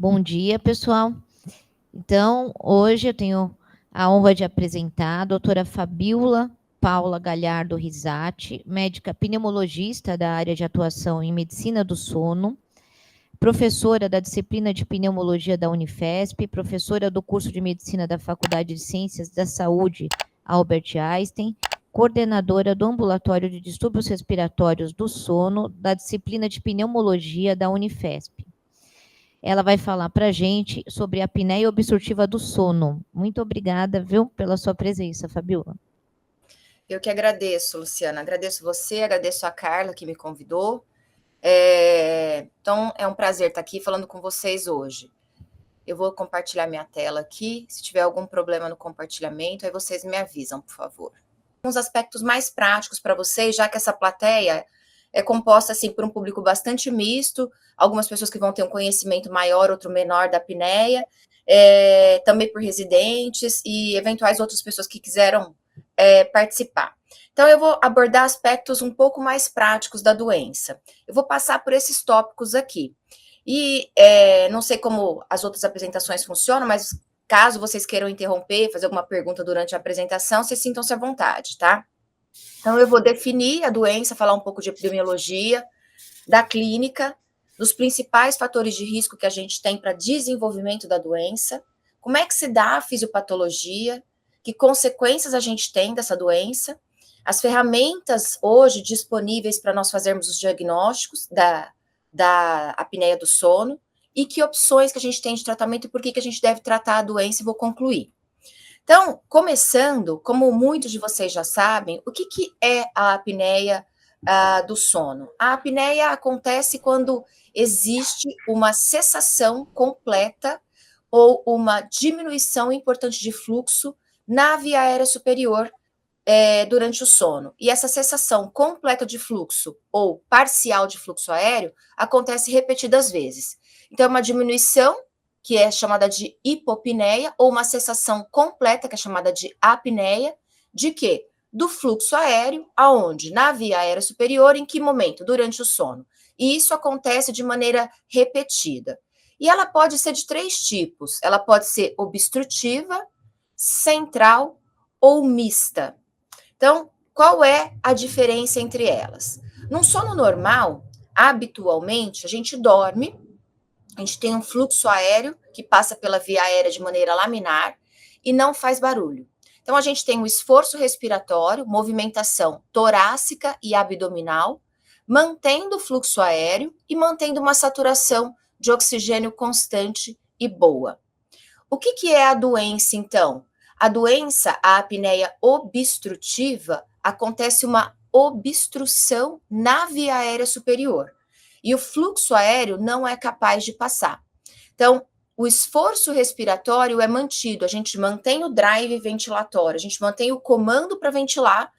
Bom dia, pessoal. Então, hoje eu tenho a honra de apresentar a doutora Fabíola Paula Galhardo Risati, médica pneumologista da área de atuação em medicina do sono, professora da disciplina de pneumologia da Unifesp, professora do curso de medicina da Faculdade de Ciências da Saúde Albert Einstein, coordenadora do ambulatório de distúrbios respiratórios do sono da disciplina de pneumologia da Unifesp. Ela vai falar para a gente sobre a apneia obstrutiva do sono. Muito obrigada, viu, pela sua presença, Fabíola. Eu que agradeço, Luciana. Agradeço você, agradeço a Carla que me convidou. Então, é um prazer estar aqui falando com vocês hoje. Eu vou compartilhar minha tela aqui. Se tiver algum problema no compartilhamento, aí vocês me avisam, por favor. Uns aspectos mais práticos para vocês, já que essa plateia é composta assim por um público bastante misto, algumas pessoas que vão ter um conhecimento maior, outro menor da apneia, também por residentes e eventuais outras pessoas que quiseram participar. Então, eu vou abordar aspectos um pouco mais práticos da doença. Eu vou passar por esses tópicos aqui. E não sei como as outras apresentações funcionam, mas caso vocês queiram interromper, fazer alguma pergunta durante a apresentação, vocês sintam-se à vontade, tá? Então, eu vou definir a doença, falar um pouco de epidemiologia, da clínica, dos principais fatores de risco que a gente tem para desenvolvimento da doença, como é que se dá a fisiopatologia, que consequências a gente tem dessa doença, as ferramentas hoje disponíveis para nós fazermos os diagnósticos da apneia do sono e que opções que a gente tem de tratamento e por que a gente deve tratar a doença e vou concluir. Então, começando, como muitos de vocês já sabem, o que é a apneia do sono? A apneia acontece quando existe uma cessação completa ou uma diminuição importante de fluxo na via aérea superior durante o sono. E essa cessação completa de fluxo ou parcial de fluxo aéreo acontece repetidas vezes. Então, é uma diminuição que é chamada de hipopneia, ou uma cessação completa, que é chamada de apneia, de quê? Do fluxo aéreo, aonde? Na via aérea superior, em que momento? Durante o sono. E isso acontece de maneira repetida. E ela pode ser de 3 tipos. Ela pode ser obstrutiva, central ou mista. Então, qual é a diferença entre elas? Num sono normal, habitualmente, a gente dorme, a gente tem um fluxo aéreo que passa pela via aérea de maneira laminar e não faz barulho. Então, a gente tem um esforço respiratório, movimentação torácica e abdominal, mantendo o fluxo aéreo e mantendo uma saturação de oxigênio constante e boa. O que é a doença, então? A doença, a apneia obstrutiva, acontece uma obstrução na via aérea superior. E o fluxo aéreo não é capaz de passar. Então, o esforço respiratório é mantido, a gente mantém o drive ventilatório, a gente mantém o comando para ventilar,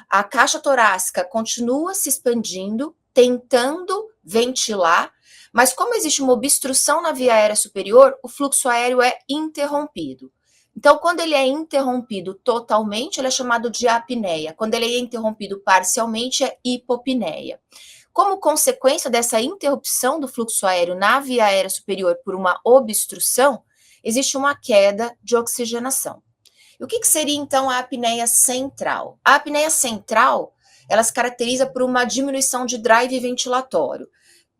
a caixa torácica continua se expandindo, tentando ventilar, mas como existe uma obstrução na via aérea superior, o fluxo aéreo é interrompido. Então, quando ele é interrompido totalmente, ele é chamado de apneia. Quando ele é interrompido parcialmente, é hipopneia. Como consequência dessa interrupção do fluxo aéreo na via aérea superior por uma obstrução, existe uma queda de oxigenação. E o que seria, então, a apneia central? A apneia central, ela se caracteriza por uma diminuição de drive ventilatório,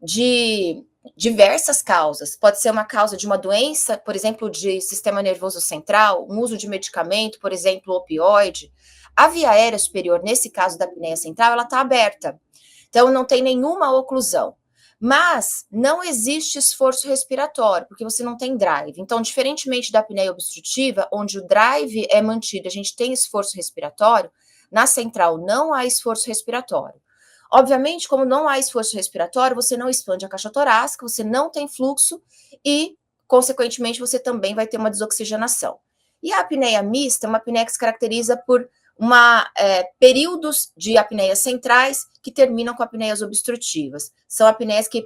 de diversas causas. Pode ser uma causa de uma doença, por exemplo, de sistema nervoso central, um uso de medicamento, por exemplo, opioide. A via aérea superior, nesse caso da apneia central, ela está aberta. Então, não tem nenhuma oclusão. Mas não existe esforço respiratório, porque você não tem drive. Então, diferentemente da apneia obstrutiva, onde o drive é mantido, a gente tem esforço respiratório, na central não há esforço respiratório. Obviamente, como não há esforço respiratório, você não expande a caixa torácica, você não tem fluxo e, consequentemente, você também vai ter uma desoxigenação. E a apneia mista é uma apneia que se caracteriza por períodos de apneias centrais que terminam com apneias obstrutivas. São apneias que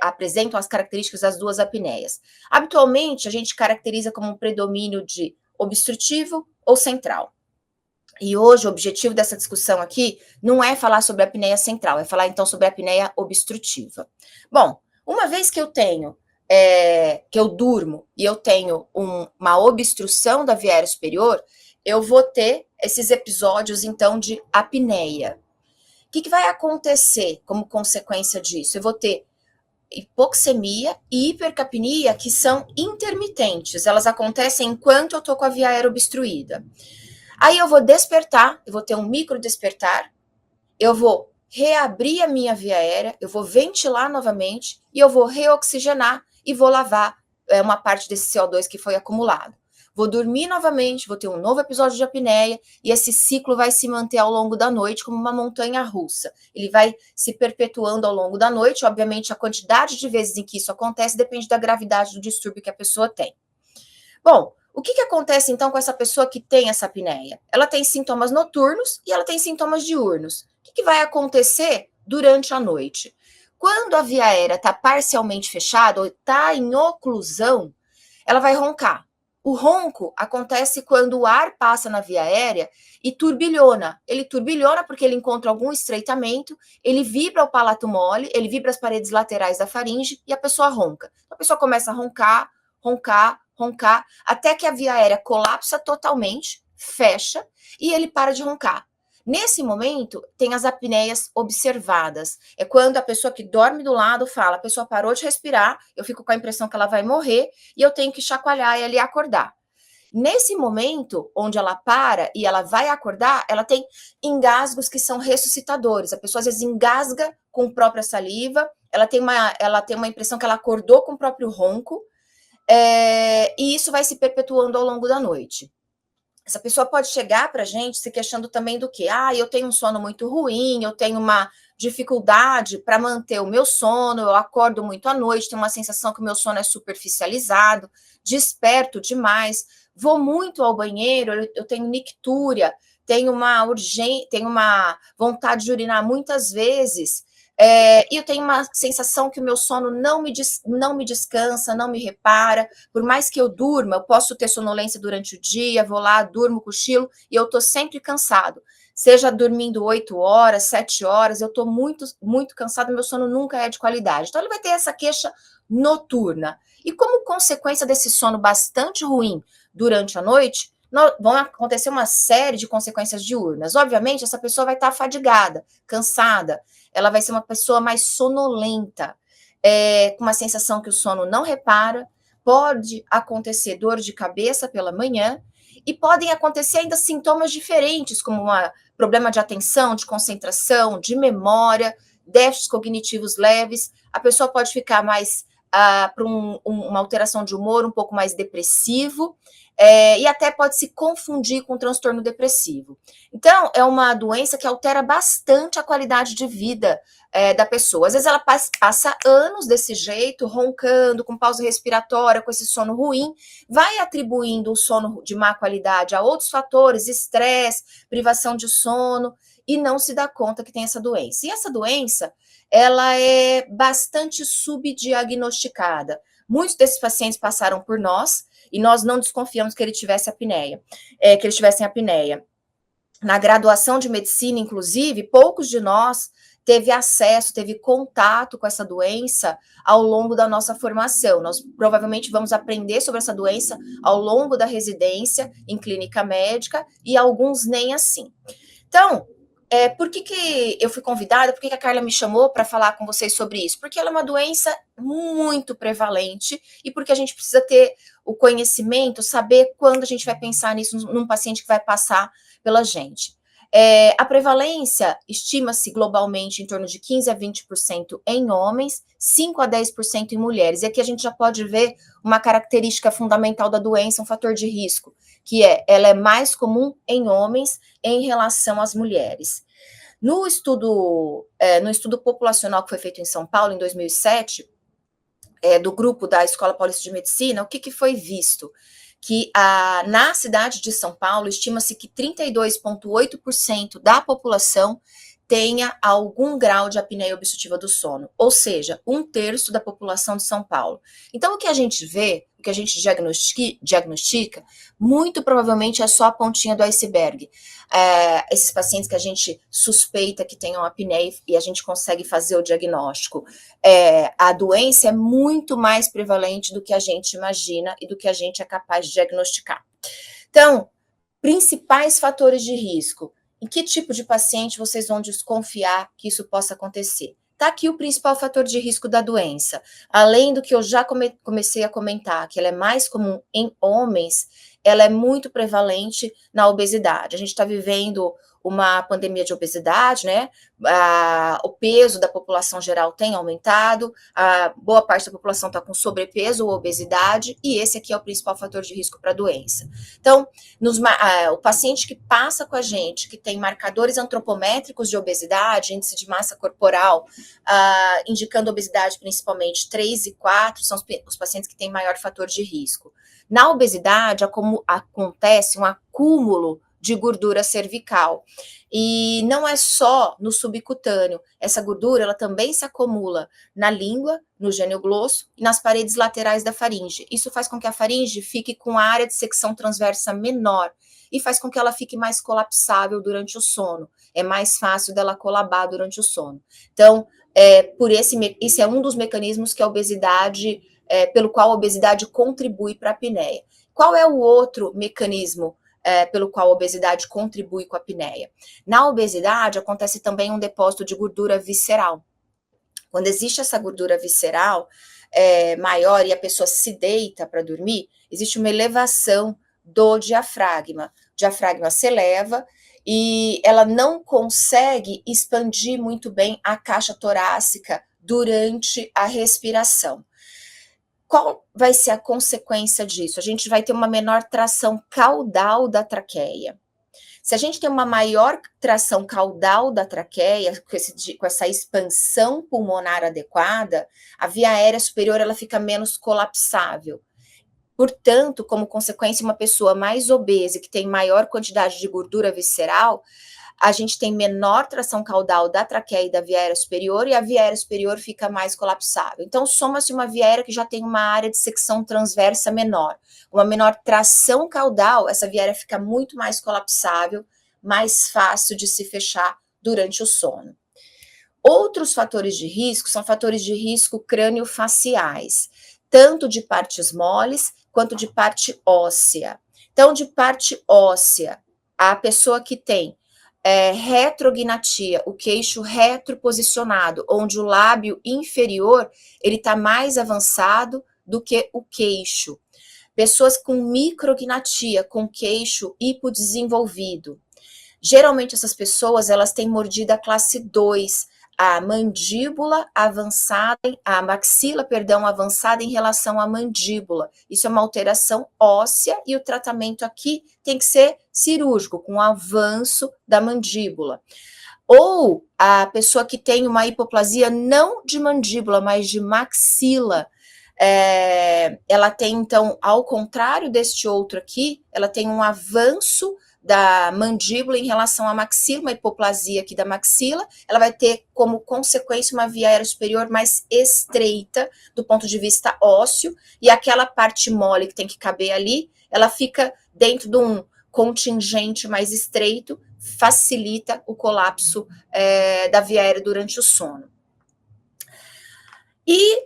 apresentam as características das duas apneias. Habitualmente, a gente caracteriza como um predomínio de obstrutivo ou central. E hoje o objetivo dessa discussão aqui não é falar sobre a apneia central, é falar então sobre a apneia obstrutiva. Bom, uma vez que eu tenho que eu durmo e eu tenho uma obstrução da via aérea superior, eu vou ter esses episódios, então, de apneia. O que vai acontecer como consequência disso? Eu vou ter hipoxemia e hipercapnia, que são intermitentes, elas acontecem enquanto eu tô com a via aérea obstruída. Aí eu vou despertar, eu vou ter um micro despertar, eu vou reabrir a minha via aérea, eu vou ventilar novamente e eu vou reoxigenar e vou lavar uma parte desse CO2 que foi acumulado. Vou dormir novamente, vou ter um novo episódio de apneia e esse ciclo vai se manter ao longo da noite como uma montanha russa. Ele vai se perpetuando ao longo da noite. Obviamente, a quantidade de vezes em que isso acontece depende da gravidade do distúrbio que a pessoa tem. Bom, o que acontece então com essa pessoa que tem essa apneia? Ela tem sintomas noturnos e ela tem sintomas diurnos. O que vai acontecer durante a noite? Quando a via aérea está parcialmente fechada ou está em oclusão, ela vai roncar. O ronco acontece quando o ar passa na via aérea e turbilhona. Ele turbilhona porque ele encontra algum estreitamento, ele vibra o palato mole, ele vibra as paredes laterais da faringe e a pessoa ronca. A pessoa começa a roncar, roncar, roncar, até que a via aérea colapsa totalmente, fecha e ele para de roncar. Nesse momento, tem as apneias observadas. É quando a pessoa que dorme do lado fala, a pessoa parou de respirar, eu fico com a impressão que ela vai morrer e eu tenho que chacoalhar ela e acordar. Nesse momento, onde ela para e ela vai acordar, ela tem engasgos que são ressuscitadores. A pessoa às vezes engasga com a própria saliva, ela tem uma impressão que ela acordou com o próprio ronco, e isso vai se perpetuando ao longo da noite. Essa pessoa pode chegar para a gente se queixando também do que? Eu tenho um sono muito ruim, eu tenho uma dificuldade para manter o meu sono, eu acordo muito à noite, tenho uma sensação que o meu sono é superficializado, desperto demais, vou muito ao banheiro, eu tenho nictúria, tenho uma vontade de urinar muitas vezes, e eu tenho uma sensação que o meu sono não me descansa, não me repara. Por mais que eu durma, eu posso ter sonolência durante o dia, vou lá, durmo, cochilo, e eu tô sempre cansado. Seja dormindo 8 horas, 7 horas, eu tô muito, muito cansado, meu sono nunca é de qualidade. Então, ele vai ter essa queixa noturna. E como consequência desse sono bastante ruim durante a noite, vão acontecer uma série de consequências diurnas. Obviamente, essa pessoa vai estar fadigada, cansada, ela vai ser uma pessoa mais sonolenta, com uma sensação que o sono não repara, pode acontecer dor de cabeça pela manhã, e podem acontecer ainda sintomas diferentes, como problema de atenção, de concentração, de memória, déficits cognitivos leves. A pessoa pode ficar mais para uma alteração de humor um pouco mais depressivo, e até pode se confundir com transtorno depressivo. Então, é uma doença que altera bastante a qualidade de vida da pessoa. Às vezes ela passa anos desse jeito, roncando, com pausa respiratória, com esse sono ruim, vai atribuindo o sono de má qualidade a outros fatores, estresse, privação de sono, e não se dá conta que tem essa doença. E essa doença, ela é bastante subdiagnosticada. Muitos desses pacientes passaram por nós, e nós não desconfiamos que eles tivessem apneia. Na graduação de medicina, inclusive, poucos de nós teve contato com essa doença ao longo da nossa formação. Nós provavelmente vamos aprender sobre essa doença ao longo da residência em clínica médica, e alguns nem assim. Então, por que eu fui convidada, por que a Carla me chamou para falar com vocês sobre isso? Porque ela é uma doença muito prevalente e porque a gente precisa ter o conhecimento, saber quando a gente vai pensar nisso num paciente que vai passar pela gente. A prevalência estima-se globalmente em torno de 15 a 20% em homens, 5 a 10% em mulheres. E aqui a gente já pode ver uma característica fundamental da doença, um fator de risco, que ela é mais comum em homens em relação às mulheres. No estudo populacional que foi feito em São Paulo, em 2007, do grupo da Escola Paulista de Medicina, o que foi visto? Que na cidade de São Paulo, estima-se que 32,8% da população tenha algum grau de apneia obstrutiva do sono, ou seja, 1/3 da população de São Paulo. Então, o que a gente vê, o que a gente diagnostica, muito provavelmente é só a pontinha do iceberg. Esses pacientes que a gente suspeita que tenham apneia e a gente consegue fazer o diagnóstico, a doença é muito mais prevalente do que a gente imagina e do que a gente é capaz de diagnosticar. Então, principais fatores de risco. Em que tipo de paciente vocês vão desconfiar que isso possa acontecer? Está aqui o principal fator de risco da doença. Além do que eu já comecei a comentar, que ela é mais comum em homens, ela é muito prevalente na obesidade. A gente está vivendo uma pandemia de obesidade, né? O peso da população geral tem aumentado, a boa parte da população está com sobrepeso ou obesidade, e esse aqui é o principal fator de risco para a doença. Então, o paciente que passa com a gente, que tem marcadores antropométricos de obesidade, índice de massa corporal, indicando obesidade principalmente 3 e 4, são os pacientes que têm maior fator de risco. Na obesidade, acontece um acúmulo de gordura cervical. E não é só no subcutâneo. Essa gordura, ela também se acumula na língua, no gengioglosso e nas paredes laterais da faringe. Isso faz com que a faringe fique com a área de secção transversa menor e faz com que ela fique mais colapsável durante o sono. É mais fácil dela colabar durante o sono. Então, esse é um dos mecanismos que a obesidade, pelo qual a obesidade contribui para a apneia. Qual é o outro mecanismo pelo qual a obesidade contribui com a apneia? Na obesidade, acontece também um depósito de gordura visceral. Quando existe essa gordura visceral maior e a pessoa se deita para dormir, existe uma elevação do diafragma. O diafragma se eleva e ela não consegue expandir muito bem a caixa torácica durante a respiração. Qual vai ser a consequência disso? A gente vai ter uma menor tração caudal da traqueia. Se a gente tem uma maior tração caudal da traqueia, com essa expansão pulmonar adequada, a via aérea superior ela fica menos colapsável. Portanto, como consequência, uma pessoa mais obesa, que tem maior quantidade de gordura visceral, a gente tem menor tração caudal da traqueia e da via aérea superior, e a via aérea superior fica mais colapsável. Então, soma-se uma via aérea que já tem uma área de secção transversa menor, uma menor tração caudal, essa via aérea fica muito mais colapsável, mais fácil de se fechar durante o sono. Outros fatores de risco são fatores de risco crâniofaciais, tanto de partes moles quanto de parte óssea. Então, de parte óssea, a pessoa que tem retrognatia, o queixo retroposicionado, onde o lábio inferior ele está mais avançado do que o queixo. Pessoas com micrognatia, com queixo hipodesenvolvido. Geralmente essas pessoas elas têm mordida classe 2, a mandíbula avançada, a maxila, avançada em relação à mandíbula. Isso é uma alteração óssea e o tratamento aqui tem que ser cirúrgico, com avanço da mandíbula. Ou a pessoa que tem uma hipoplasia não de mandíbula, mas de maxila, ela tem, então, ao contrário deste outro aqui, ela tem um avanço da mandíbula em relação à maxila, uma hipoplasia aqui da maxila, ela vai ter como consequência uma via aérea superior mais estreita do ponto de vista ósseo, e aquela parte mole que tem que caber ali, ela fica dentro de um contingente mais estreito, facilita o colapso da via aérea durante o sono. E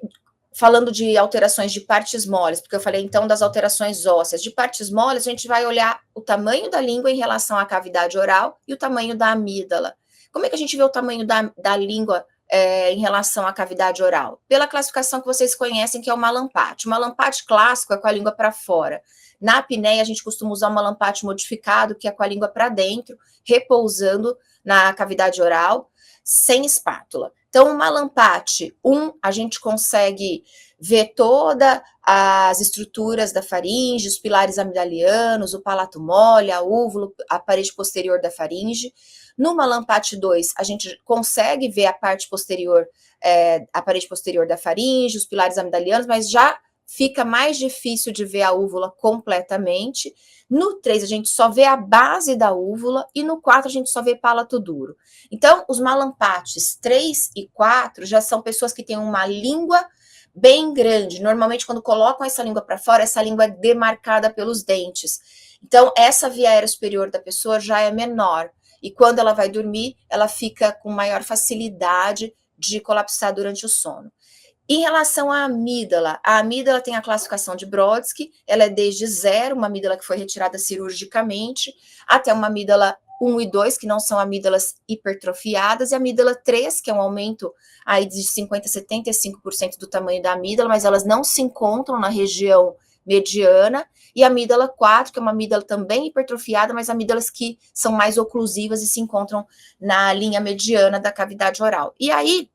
falando de alterações de partes moles, porque eu falei então das alterações ósseas, de partes moles a gente vai olhar o tamanho da língua em relação à cavidade oral e o tamanho da amígdala. Como é que a gente vê o tamanho da língua em relação à cavidade oral? Pela classificação que vocês conhecem, que é o Mallampati. O Mallampati clássico é com a língua para fora. Na apneia a gente costuma usar o Mallampati modificado, que é com a língua para dentro, repousando na cavidade oral, sem espátula. Então, o Mallampati 1, a gente consegue ver todas as estruturas da faringe, os pilares amidalianos, o palato mole, a úvula, a parede posterior da faringe. No Mallampati 2, a gente consegue ver a parte posterior, a parede posterior da faringe, os pilares amidalianos, mas já fica mais difícil de ver a úvula completamente. No 3, a gente só vê a base da úvula, e no 4, a gente só vê palato duro. Então, os Mallampatis 3 e 4 já são pessoas que têm uma língua bem grande. Normalmente, quando colocam essa língua para fora, essa língua é demarcada pelos dentes. Então, essa via aérea superior da pessoa já é menor. E quando ela vai dormir, ela fica com maior facilidade de colapsar durante o sono. Em relação à amígdala, a amígdala tem a classificação de Brodsky, ela é desde 0, uma amígdala que foi retirada cirurgicamente, até uma amígdala 1 e 2, que não são amígdalas hipertrofiadas, e a amígdala 3, que é um aumento aí de 50% a 75% do tamanho da amígdala, mas elas não se encontram na região mediana, e a amígdala 4, que é uma amígdala também hipertrofiada, mas amígdalas que são mais oclusivas e se encontram na linha mediana da cavidade oral. E aí,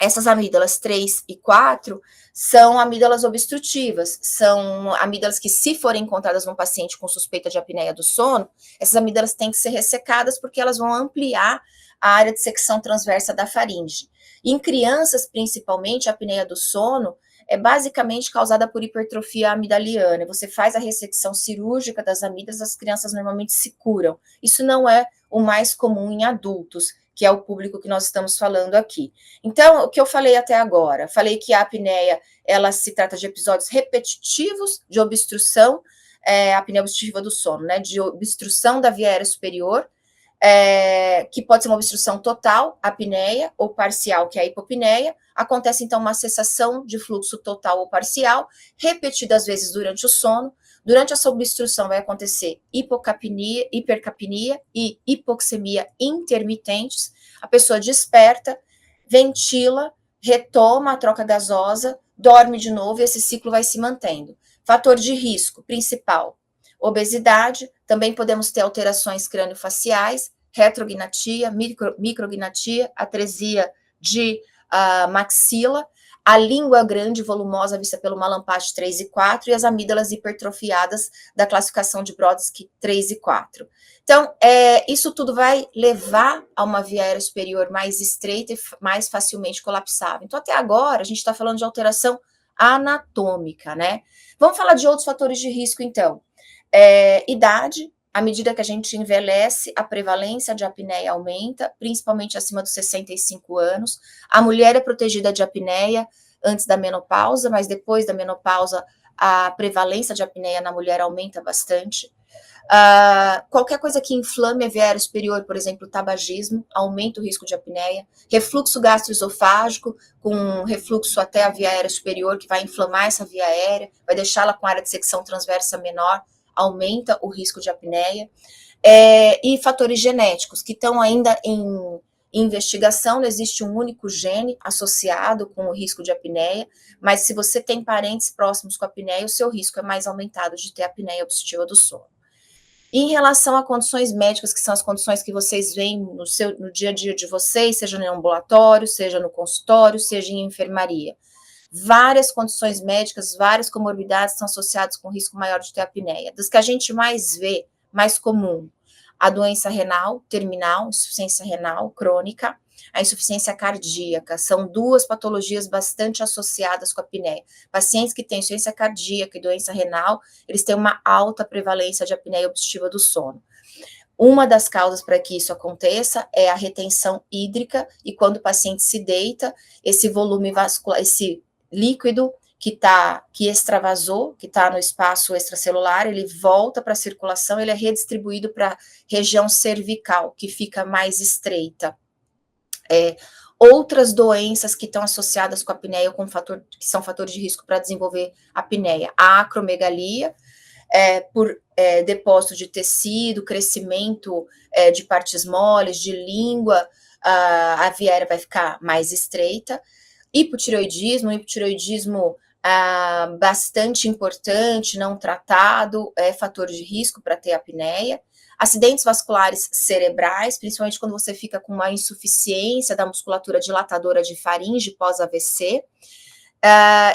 essas amígdalas 3 e 4 são amígdalas obstrutivas, são amígdalas que, se forem encontradas num paciente com suspeita de apneia do sono, essas amígdalas têm que ser ressecadas porque elas vão ampliar a área de secção transversa da faringe. Em crianças, principalmente, a apneia do sono é basicamente causada por hipertrofia amidaliana. Você faz a ressecção cirúrgica das amígdalas, as crianças normalmente se curam. Isso não é o mais comum em adultos, que é o público que nós estamos falando aqui. Então, o que eu falei até agora? Falei que a apneia, ela se trata de episódios repetitivos de obstrução, a apneia obstrutiva do sono, né, de obstrução da via aérea superior, que pode ser uma obstrução total, apneia, ou parcial, que é a hipopneia. Acontece, então, uma cessação de fluxo total ou parcial, repetidas vezes durante o sono. Durante essa obstrução vai acontecer hipocapnia, hipercapnia e hipoxemia intermitentes. A pessoa desperta, ventila, retoma a troca gasosa, dorme de novo e esse ciclo vai se mantendo. Fator de risco principal: obesidade, também podemos ter alterações crâniofaciais, retrognatia, micrognatia, atresia de maxila, a língua grande e volumosa vista pelo Malampate 3 e 4 e as amígdalas hipertrofiadas da classificação de Brodsky 3 e 4. Então, isso tudo vai levar a uma via aérea superior mais estreita e mais facilmente colapsável. Então, até agora, a gente está falando de alteração anatômica, né? Vamos falar de outros fatores de risco, então. Idade. À medida que a gente envelhece, a prevalência de apneia aumenta, principalmente acima dos 65 anos. A mulher é protegida de apneia antes da menopausa, mas depois da menopausa, a prevalência de apneia na mulher aumenta bastante. Qualquer coisa que inflame a via aérea superior, por exemplo, o tabagismo, aumenta o risco de apneia. Refluxo gastroesofágico, com refluxo até a via aérea superior, que vai inflamar essa via aérea, vai deixá-la com área de secção transversa menor, aumenta o risco de apneia. E fatores genéticos, que estão ainda em investigação, não existe um único gene associado com o risco de apneia, mas se você tem parentes próximos com apneia, o seu risco é mais aumentado de ter apneia obstrutiva do sono. Em relação a condições médicas, que são as condições que vocês veem no dia a dia de vocês, seja no ambulatório, seja no consultório, seja em enfermaria. Várias condições médicas, várias comorbidades estão associadas com risco maior de ter apneia. Das que a gente mais vê, mais comum, a doença renal terminal, insuficiência renal crônica, a insuficiência cardíaca, são duas patologias bastante associadas com a apneia. Pacientes que têm insuficiência cardíaca e doença renal, eles têm uma alta prevalência de apneia obstrutiva do sono. Uma das causas para que isso aconteça é a retenção hídrica, e quando o paciente se deita, esse volume vascular, esse líquido que extravasou, que está no espaço extracelular, ele volta para a circulação, ele é redistribuído para a região cervical, que fica mais estreita. Outras doenças que estão associadas com a apneia, que são fatores de risco para desenvolver apneia: a acromegalia, por depósito de tecido, crescimento de partes moles, de língua, a via aérea vai ficar mais estreita. Hipotireoidismo bastante importante, não tratado, é fator de risco para ter apneia. Acidentes vasculares cerebrais, principalmente quando você fica com uma insuficiência da musculatura dilatadora de faringe pós-AVC.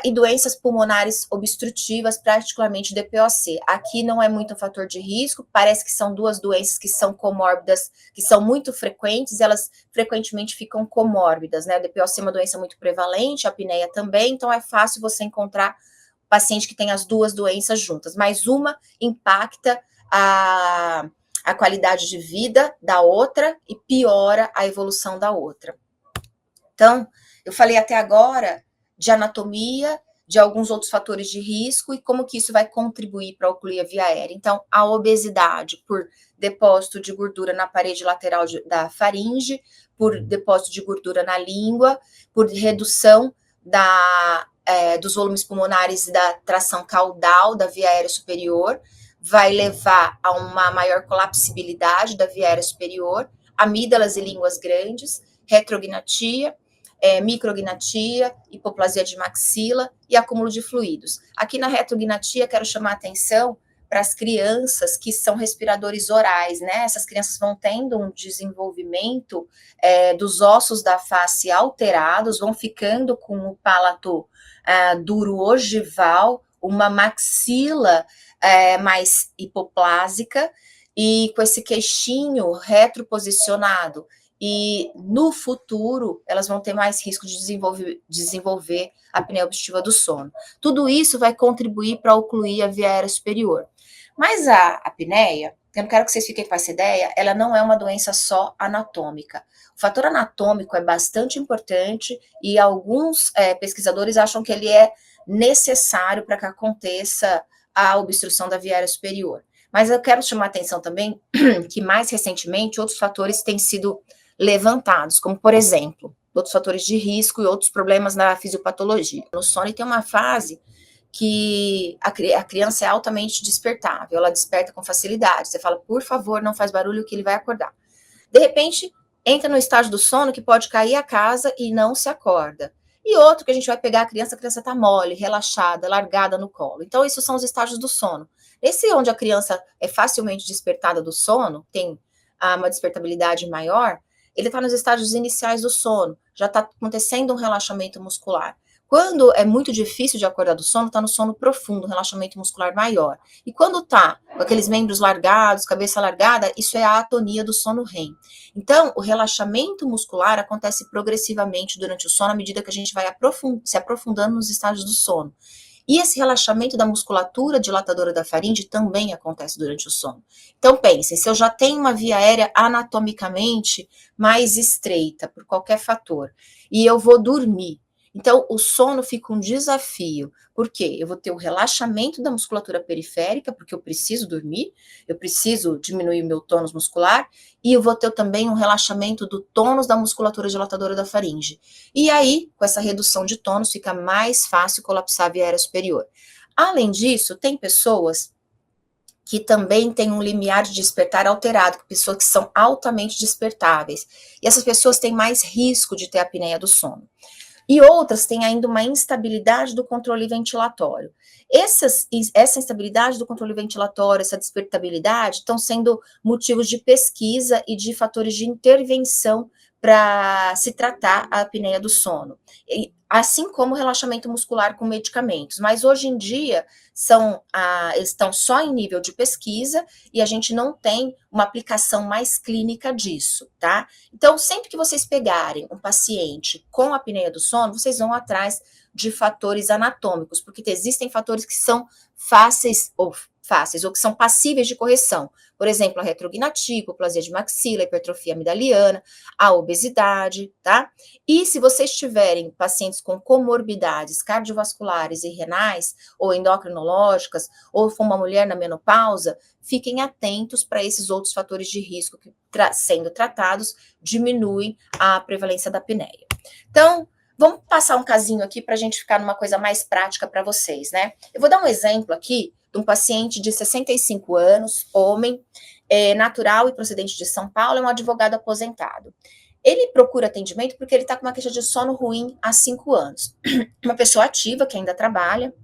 E doenças pulmonares obstrutivas, particularmente DPOC. Aqui não é muito um fator de risco, parece que são duas doenças que são comórbidas, que são muito frequentes, elas frequentemente ficam comórbidas, né? A DPOC é uma doença muito prevalente, a apneia também, então é fácil você encontrar paciente que tem as duas doenças juntas, mas uma impacta a qualidade de vida da outra e piora a evolução da outra. Então, eu falei até agora de anatomia, de alguns outros fatores de risco e como que isso vai contribuir para ocluir a via aérea. Então, a obesidade por depósito de gordura na parede lateral da faringe, por depósito de gordura na língua, por redução dos volumes pulmonares e da tração caudal da via aérea superior, vai levar a uma maior colapsibilidade da via aérea superior, amígdalas e línguas grandes, retrognatia, micrognatia, hipoplasia de maxila e acúmulo de fluidos. Aqui na retrognatia, quero chamar a atenção para as crianças que são respiradores orais, né? Essas crianças vão tendo um desenvolvimento dos ossos da face alterados, vão ficando com o palato duro ogival, uma maxila mais hipoplásica e com esse queixinho retroposicionado. E no futuro, elas vão ter mais risco de desenvolver a apneia obstrutiva do sono. Tudo isso vai contribuir para ocluir a via aérea superior. Mas a apneia, eu não quero que vocês fiquem com essa ideia, ela não é uma doença só anatômica. O fator anatômico é bastante importante e alguns pesquisadores acham que ele é necessário para que aconteça a obstrução da via aérea superior. Mas eu quero chamar a atenção também que mais recentemente outros fatores têm sido levantados, como, por exemplo, outros fatores de risco e outros problemas na fisiopatologia. No sono, tem uma fase que a criança é altamente despertável, ela desperta com facilidade. Você fala, por favor, não faz barulho que ele vai acordar. De repente, entra no estágio do sono que pode cair a casa e não se acorda. E outro que a gente vai pegar a criança está mole, relaxada, largada no colo. Então, esses são os estágios do sono. Esse onde a criança é facilmente despertada do sono, tem uma despertabilidade maior, ele está nos estágios iniciais do sono, já está acontecendo um relaxamento muscular. Quando é muito difícil de acordar do sono, está no sono profundo, um relaxamento muscular maior. E quando está com aqueles membros largados, cabeça largada, isso é a atonia do sono REM. Então, o relaxamento muscular acontece progressivamente durante o sono, à medida que a gente vai se aprofundando nos estágios do sono. E esse relaxamento da musculatura dilatadora da faringe também acontece durante o sono. Então, pensem, se eu já tenho uma via aérea anatomicamente mais estreita, por qualquer fator, e eu vou dormir, então o sono fica um desafio. Por quê? Eu vou ter o relaxamento da musculatura periférica, porque eu preciso dormir, eu preciso diminuir o meu tônus muscular, e eu vou ter também um relaxamento do tônus da musculatura dilatadora da faringe. E aí, com essa redução de tônus, fica mais fácil colapsar a via aérea superior. Além disso, tem pessoas que também têm um limiar de despertar alterado, pessoas que são altamente despertáveis. E essas pessoas têm mais risco de ter apneia do sono. E outras têm ainda uma instabilidade do controle ventilatório. Essa instabilidade do controle ventilatório, essa despertabilidade, estão sendo motivos de pesquisa e de fatores de intervenção para se tratar a apneia do sono. Assim como o relaxamento muscular com medicamentos. Mas hoje em dia eles estão só em nível de pesquisa e a gente não tem uma aplicação mais clínica disso, tá? Então, sempre que vocês pegarem um paciente com apneia do sono, vocês vão atrás de fatores anatômicos, porque existem fatores que são fáceis ou que são passíveis de correção. Por exemplo, a retrognatia, hipoplasia de maxila, hipertrofia amidaliana, a obesidade, tá? E se vocês tiverem pacientes com comorbidades cardiovasculares e renais, ou endocrinológicas, ou for uma mulher na menopausa, fiquem atentos para esses outros fatores de risco que, sendo tratados, diminuem a prevalência da apneia. Então, vamos passar um casinho aqui para a gente ficar numa coisa mais prática para vocês, né? Eu vou dar um exemplo aqui de um paciente de 65 anos, homem, natural e procedente de São Paulo, é um advogado aposentado. Ele procura atendimento porque ele está com uma queixa de sono ruim há 5 anos. Uma pessoa ativa que ainda trabalha,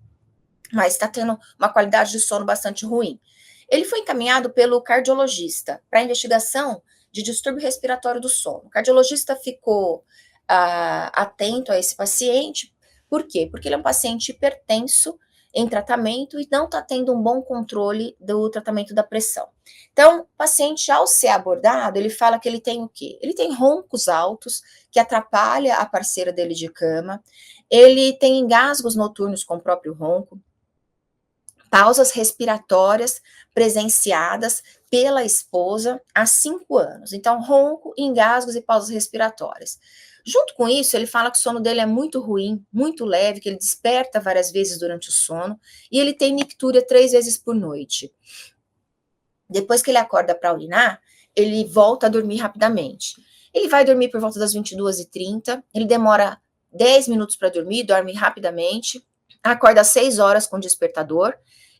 mas está tendo uma qualidade de sono bastante ruim. Ele foi encaminhado pelo cardiologista para investigação de distúrbio respiratório do sono. O cardiologista ficou atento a esse paciente. Por quê? Porque ele é um paciente hipertenso em tratamento e não está tendo um bom controle do tratamento da pressão. Então, o paciente, ao ser abordado, ele fala que ele tem o quê? Ele tem roncos altos, que atrapalha a parceira dele de cama, ele tem engasgos noturnos com o próprio ronco, pausas respiratórias presenciadas pela esposa há 5 anos. Então, ronco, engasgos e pausas respiratórias. Junto com isso, ele fala que o sono dele é muito ruim, muito leve, que ele desperta várias vezes durante o sono, e ele tem nictúria 3 vezes por noite. Depois que ele acorda para urinar, ele volta a dormir rapidamente. Ele vai dormir por volta das 22h30, ele demora 10 minutos para dormir, dorme rapidamente, acorda às 6 horas com o despertador,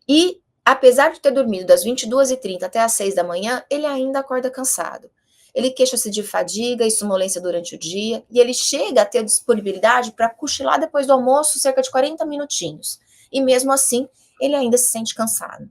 e apesar de ter dormido das 22h30 até às 6 da manhã, ele ainda acorda cansado. Ele queixa-se de fadiga e sonolência durante o dia, e ele chega a ter disponibilidade para cochilar depois do almoço cerca de 40 minutinhos. E mesmo assim, ele ainda se sente cansado.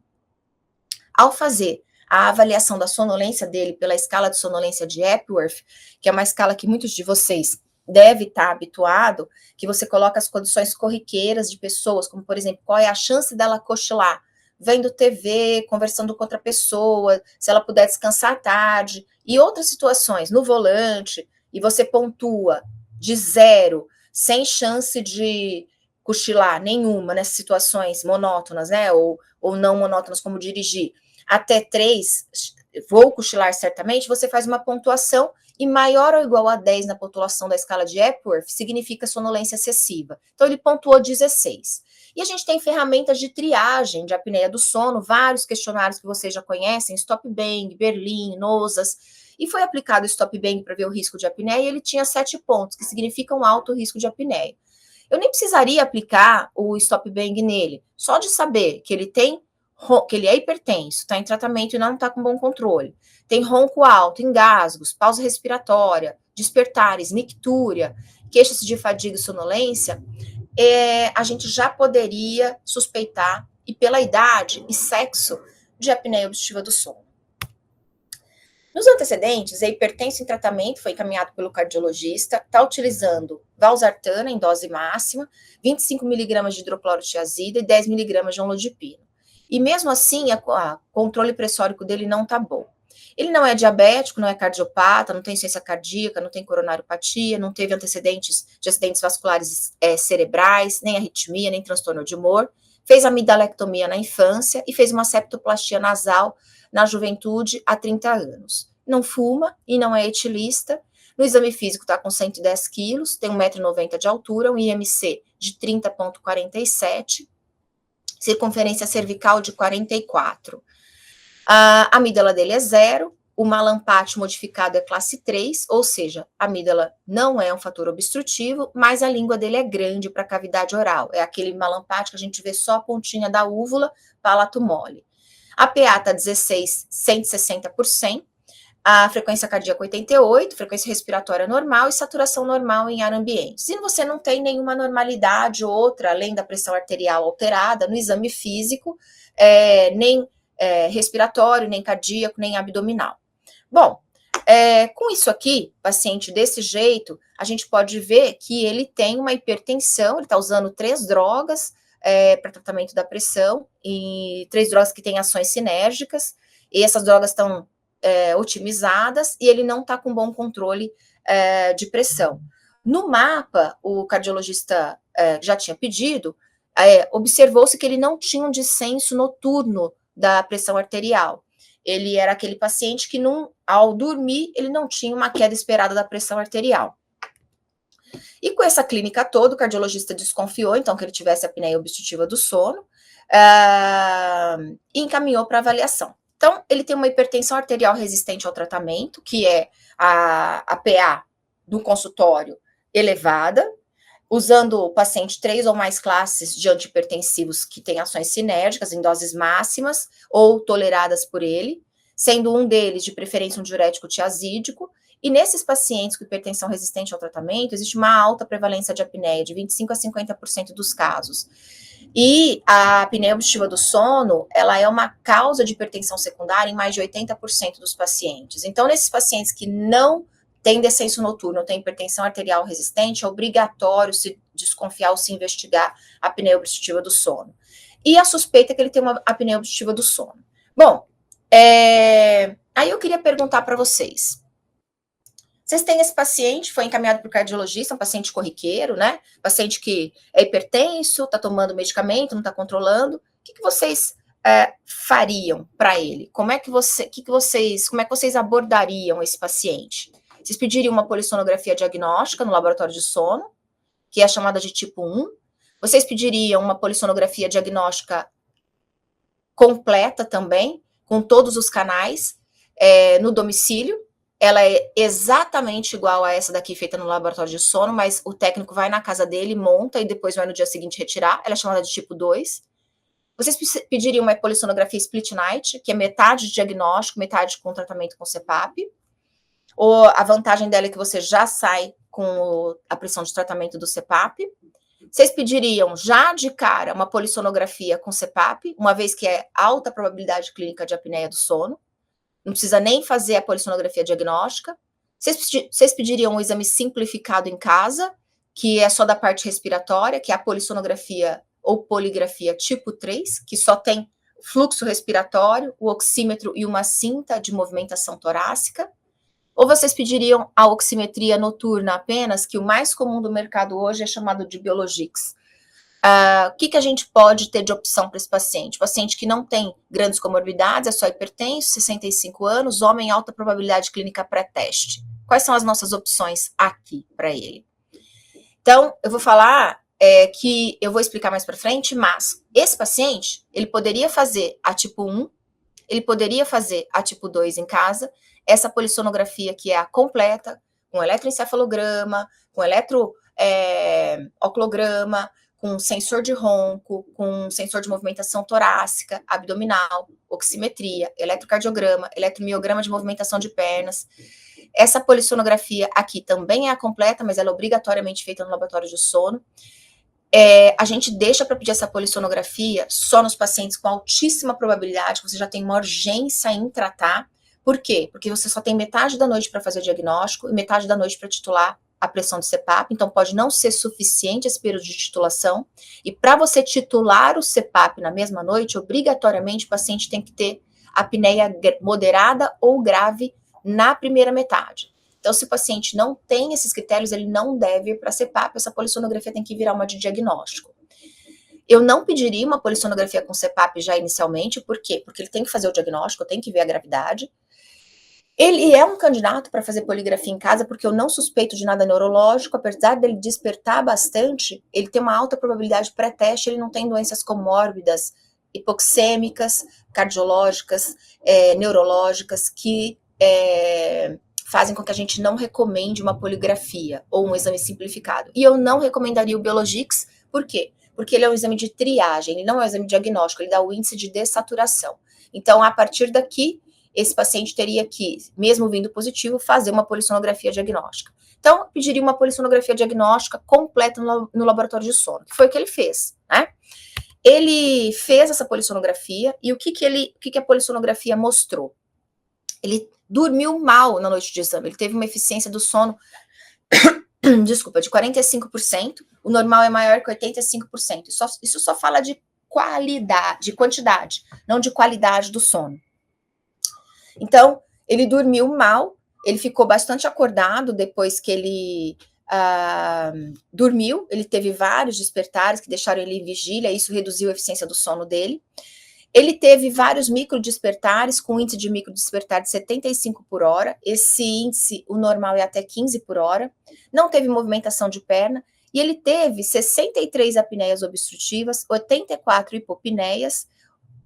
Ao fazer a avaliação da sonolência dele pela escala de sonolência de Epworth, que é uma escala que muitos de vocês devem estar habituado, que você coloca as condições corriqueiras de pessoas, como, por exemplo, qual é a chance dela cochilar, vendo TV, conversando com outra pessoa, se ela puder descansar à tarde, e outras situações, no volante, e você pontua de 0, sem chance de cochilar nenhuma nessas situações monótonas, né, ou não monótonas como dirigir, até 3, vou cochilar certamente, você faz uma pontuação e maior ou igual a 10 na pontuação da escala de Epworth significa sonolência excessiva. Então, ele pontuou 16. E a gente tem ferramentas de triagem de apneia do sono, vários questionários que vocês já conhecem, Stop Bang, Berlin, NOSAS, e foi aplicado o Stop Bang para ver o risco de apneia e ele tinha 7 pontos, que significam alto risco de apneia. Eu nem precisaria aplicar o Stop Bang nele, só de saber que ele é hipertenso, está em tratamento e não está com bom controle, tem ronco alto, engasgos, pausa respiratória, despertares, nictúria, queixas de fadiga e sonolência, a gente já poderia suspeitar, e pela idade e sexo, de apneia obstrutiva do sono. Nos antecedentes, a hipertenso em tratamento foi encaminhado pelo cardiologista, está utilizando valsartana em dose máxima, 25 mg de hidroclorotiazida e 10 mg de amlodipino. E mesmo assim, o controle pressórico dele não está bom. Ele não é diabético, não é cardiopata, não tem insuficiência cardíaca, não tem coronariopatia, não teve antecedentes de acidentes vasculares cerebrais, nem arritmia, nem transtorno de humor. Fez amidalectomia na infância e fez uma septoplastia nasal na juventude há 30 anos. Não fuma e não é etilista. No exame físico está com 110 quilos, tem 1,90 m de altura, um IMC de 30,47, circunferência cervical de 44. A amígdala dele é 0, o malampate modificado é classe 3, ou seja, a amígdala não é um fator obstrutivo, mas a língua dele é grande para a cavidade oral. É aquele malampate que a gente vê só a pontinha da úvula, palato mole. A PA está 16, 160 por 100, a frequência cardíaca 88, frequência respiratória normal e saturação normal em ar ambiente. Se você não tem nenhuma normalidade ou outra, além da pressão arterial alterada, no exame físico, nem respiratório, nem cardíaco, nem abdominal. Bom, com isso aqui, paciente desse jeito, a gente pode ver que ele tem uma hipertensão, ele está usando 3 drogas para tratamento da pressão, e 3 drogas que têm ações sinérgicas, e essas drogas estão otimizadas, e ele não está com bom controle de pressão. No mapa, o cardiologista já tinha pedido, observou-se que ele não tinha um descenso noturno da pressão arterial. Ele era aquele paciente que, ao dormir, ele não tinha uma queda esperada da pressão arterial. E com essa clínica toda, o cardiologista desconfiou, então, que ele tivesse apneia obstrutiva do sono, e encaminhou para avaliação. Então, ele tem uma hipertensão arterial resistente ao tratamento, que é a PA do consultório elevada, usando o paciente 3 ou mais classes de antihipertensivos que têm ações sinérgicas em doses máximas ou toleradas por ele, sendo um deles, de preferência, um diurético tiazídico. E nesses pacientes com hipertensão resistente ao tratamento, existe uma alta prevalência de apneia, de 25% a 50% dos casos. E a apneia obstrutiva do sono, ela é uma causa de hipertensão secundária em mais de 80% dos pacientes. Então, nesses pacientes que não têm descenso noturno, tem hipertensão arterial resistente, é obrigatório se desconfiar ou se investigar a apneia obstrutiva do sono. E a suspeita é que ele tem uma apneia obstrutiva do sono. Bom, aí eu queria perguntar para vocês. Vocês têm esse paciente, foi encaminhado para o cardiologista, um paciente corriqueiro, né? Paciente que é hipertenso, está tomando medicamento, não está controlando. O que vocês fariam para ele? Como é que vocês abordariam esse paciente? Vocês pediriam uma polissonografia diagnóstica no laboratório de sono, que é chamada de tipo 1. Vocês pediriam uma polissonografia diagnóstica completa também, com todos os canais, no domicílio. Ela é exatamente igual a essa daqui, feita no laboratório de sono, mas o técnico vai na casa dele, monta e depois vai no dia seguinte retirar. Ela é chamada de tipo 2. Vocês pediriam uma polissonografia split night, que é metade de diagnóstico, metade com tratamento com CPAP. Ou a vantagem dela é que você já sai com a pressão de tratamento do CPAP. Vocês pediriam já de cara uma polissonografia com CPAP, uma vez que é alta probabilidade clínica de apneia do sono. Não precisa nem fazer a polissonografia diagnóstica. Vocês pediriam um exame simplificado em casa, que é só da parte respiratória, que é a polissonografia ou poligrafia tipo 3, que só tem fluxo respiratório, o oxímetro e uma cinta de movimentação torácica. Ou vocês pediriam a oximetria noturna apenas, que o mais comum do mercado hoje é chamado de Biologics. O que a gente pode ter de opção para esse paciente? Paciente que não tem grandes comorbidades, é só hipertenso, 65 anos, homem alta probabilidade clínica pré-teste. Quais são as nossas opções aqui para ele? Então, eu vou falar que eu vou explicar mais para frente, mas esse paciente, ele poderia fazer a tipo 1, ele poderia fazer a tipo 2 em casa, essa polissonografia que é a completa, com eletroencefalograma, com eletrooclograma, com sensor de ronco, com sensor de movimentação torácica, abdominal, oximetria, eletrocardiograma, eletromiograma de movimentação de pernas. Essa polissonografia aqui também é a completa, mas ela é obrigatoriamente feita no laboratório de sono. A gente deixa para pedir essa polissonografia só nos pacientes com altíssima probabilidade, que você já tem uma urgência em tratar. Por quê? Porque você só tem metade da noite para fazer o diagnóstico e metade da noite para titular a pressão de CPAP, então pode não ser suficiente esse período de titulação. E para você titular o CPAP na mesma noite, obrigatoriamente o paciente tem que ter apneia moderada ou grave na primeira metade. Então, se o paciente não tem esses critérios, ele não deve ir para CPAP, essa polissonografia tem que virar uma de diagnóstico. Eu não pediria uma polissonografia com CPAP já inicialmente, por quê? Porque ele tem que fazer o diagnóstico, tem que ver a gravidade. Ele é um candidato para fazer poligrafia em casa, porque eu não suspeito de nada neurológico, apesar dele despertar bastante, ele tem uma alta probabilidade pré-teste, ele não tem doenças comórbidas, hipoxêmicas, cardiológicas, neurológicas, que fazem com que a gente não recomende uma poligrafia ou um exame simplificado. E eu não recomendaria o Biologics, por quê? Porque ele é um exame de triagem, ele não é um exame diagnóstico, ele dá o índice de dessaturação. Então, a partir daqui, esse paciente teria que, mesmo vindo positivo, fazer uma polissonografia diagnóstica. Então, eu pediria uma polissonografia diagnóstica completa no laboratório de sono, que foi o que ele fez, né? Ele fez essa polissonografia, e o que a polissonografia mostrou? Ele dormiu mal na noite de exame, ele teve uma eficiência do sono, desculpa, de 45%, o normal é maior que 85%. Isso só fala de qualidade, de quantidade, não de qualidade do sono. Então, ele dormiu mal, ele ficou bastante acordado depois que ele dormiu, ele teve vários despertares que deixaram ele em vigília, isso reduziu a eficiência do sono dele. Ele teve vários microdespertares, com índice de microdespertar de 75 por hora, esse índice, o normal é até 15 por hora, não teve movimentação de perna, e ele teve 63 apneias obstrutivas, 84 hipopneias,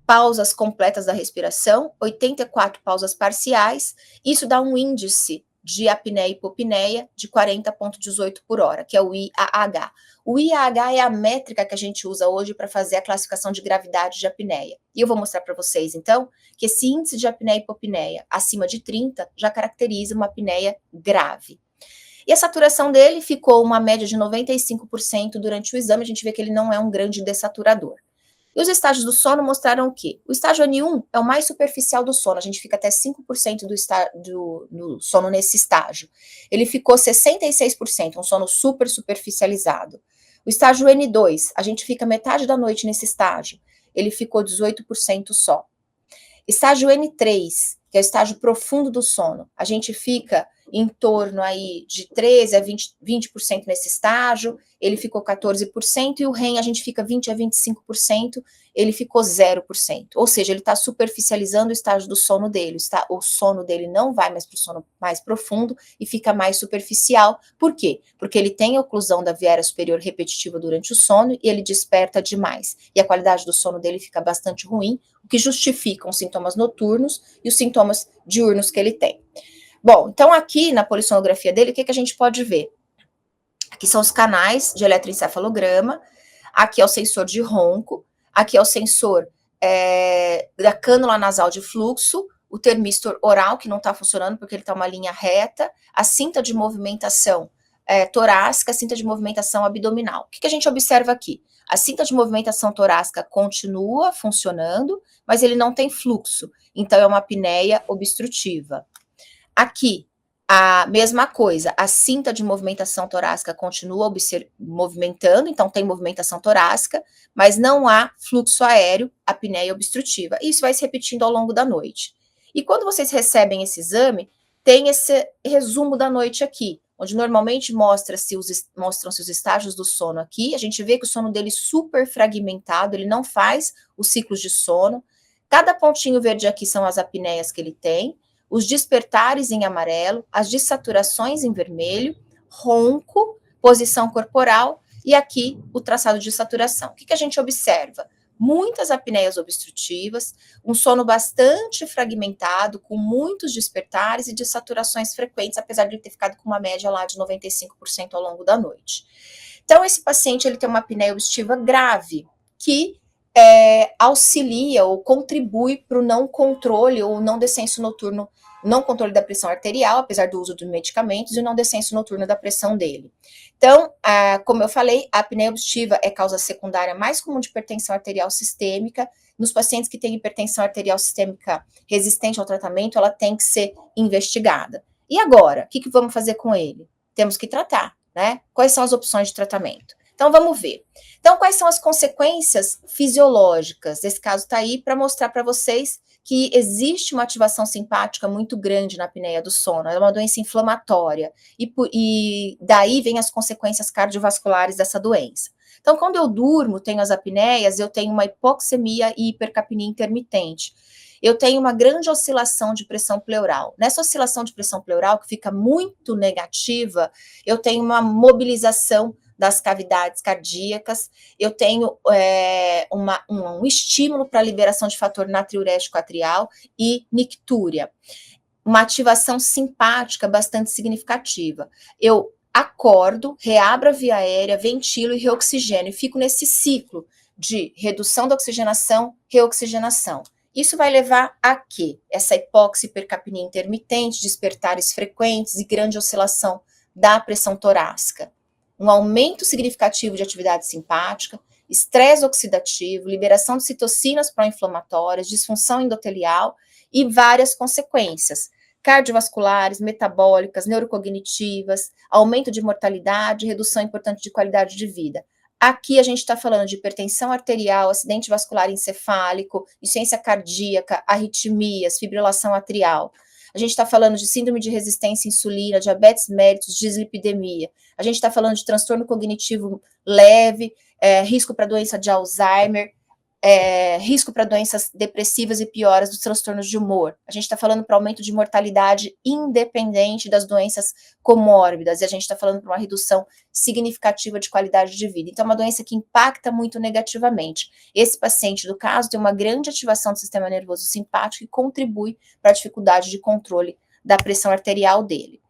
pausas completas da respiração, 84 pausas parciais, isso dá um índice de apneia e hipopneia de 40,18 por hora, que é o IAH. O IAH é a métrica que a gente usa hoje para fazer a classificação de gravidade de apneia. E eu vou mostrar para vocês, então, que esse índice de apneia e hipopneia acima de 30 já caracteriza uma apneia grave. E a saturação dele ficou uma média de 95% durante o exame, a gente vê que ele não é um grande dessaturador. E os estágios do sono mostraram o quê? O estágio N1 é o mais superficial do sono, a gente fica até 5% do sono nesse estágio. Ele ficou 66%, um sono super superficializado. O estágio N2, a gente fica metade da noite nesse estágio, ele ficou 18% só. Estágio N3, que é o estágio profundo do sono, a gente fica em torno aí de 13% a 20% nesse estágio, ele ficou 14%, e o REM a gente fica 20% a 25%, ele ficou 0%. Ou seja, ele está superficializando o estágio do sono dele, o sono dele não vai mais para o sono mais profundo e fica mais superficial. Por quê? Porque ele tem a oclusão da via aérea superior repetitiva durante o sono e ele desperta demais. E a qualidade do sono dele fica bastante ruim, o que justifica os sintomas noturnos e os sintomas diurnos que ele tem. Bom, então aqui na polissonografia dele, o que a gente pode ver? Aqui são os canais de eletroencefalograma, aqui é o sensor de ronco, aqui é o sensor da cânula nasal de fluxo, o termistor oral, que não está funcionando porque ele está uma linha reta, a cinta de movimentação torácica, a cinta de movimentação abdominal. O que a gente observa aqui? A cinta de movimentação torácica continua funcionando, mas ele não tem fluxo, então é uma apneia obstrutiva. Aqui, a mesma coisa, a cinta de movimentação torácica continua movimentando, então tem movimentação torácica, mas não há fluxo aéreo, apneia obstrutiva. Isso vai se repetindo ao longo da noite. E quando vocês recebem esse exame, tem esse resumo da noite aqui, onde normalmente mostram-se os estágios do sono aqui. A gente vê que o sono dele é super fragmentado, ele não faz os ciclos de sono. Cada pontinho verde aqui são as apneias que ele tem, os despertares em amarelo, as dessaturações em vermelho, ronco, posição corporal e aqui o traçado de saturação. O que a gente observa? Muitas apneias obstrutivas, um sono bastante fragmentado, com muitos despertares e dessaturações frequentes, apesar de ele ter ficado com uma média lá de 95% ao longo da noite. Então, esse paciente ele tem uma apneia obstrutiva grave, que auxilia ou contribui para o não controle ou não descenso noturno, não controle da pressão arterial, apesar do uso de medicamentos, e o não descenso noturno da pressão dele. Então, como eu falei, a apneia obstrutiva é causa secundária mais comum de hipertensão arterial sistêmica. Nos pacientes que têm hipertensão arterial sistêmica resistente ao tratamento, ela tem que ser investigada. E agora, o que vamos fazer com ele? Temos que tratar, né? Quais são as opções de tratamento? Então, vamos ver. Então, quais são as consequências fisiológicas? Esse caso está aí para mostrar para vocês que existe uma ativação simpática muito grande na apneia do sono. É uma doença inflamatória. E daí vem as consequências cardiovasculares dessa doença. Então, quando eu durmo, tenho as apneias, eu tenho uma hipoxemia e hipercapnia intermitente. Eu tenho uma grande oscilação de pressão pleural. Nessa oscilação de pressão pleural, que fica muito negativa, eu tenho uma mobilização das cavidades cardíacas, eu tenho um estímulo para a liberação de fator natriurético atrial e nictúria. Uma ativação simpática bastante significativa. Eu acordo, reabro a via aérea, ventilo e reoxigeno, e fico nesse ciclo de redução da oxigenação, reoxigenação. Isso vai levar a quê? Essa hipóxia hipercapnia intermitente, despertares frequentes e grande oscilação da pressão torácica. Um aumento significativo de atividade simpática, estresse oxidativo, liberação de citocinas pró-inflamatórias, disfunção endotelial e várias consequências cardiovasculares, metabólicas, neurocognitivas, aumento de mortalidade, redução importante de qualidade de vida. Aqui a gente está falando de hipertensão arterial, acidente vascular encefálico, insuficiência cardíaca, arritmias, fibrilação atrial. A gente está falando de síndrome de resistência à insulina, diabetes mellitus, dislipidemia. A gente está falando de transtorno cognitivo leve, risco para doença de Alzheimer, risco para doenças depressivas e pioras dos transtornos de humor. A gente está falando para aumento de mortalidade independente das doenças comórbidas, e a gente está falando para uma redução significativa de qualidade de vida. Então, é uma doença que impacta muito negativamente. Esse paciente, do caso, tem uma grande ativação do sistema nervoso simpático e contribui para a dificuldade de controle da pressão arterial dele.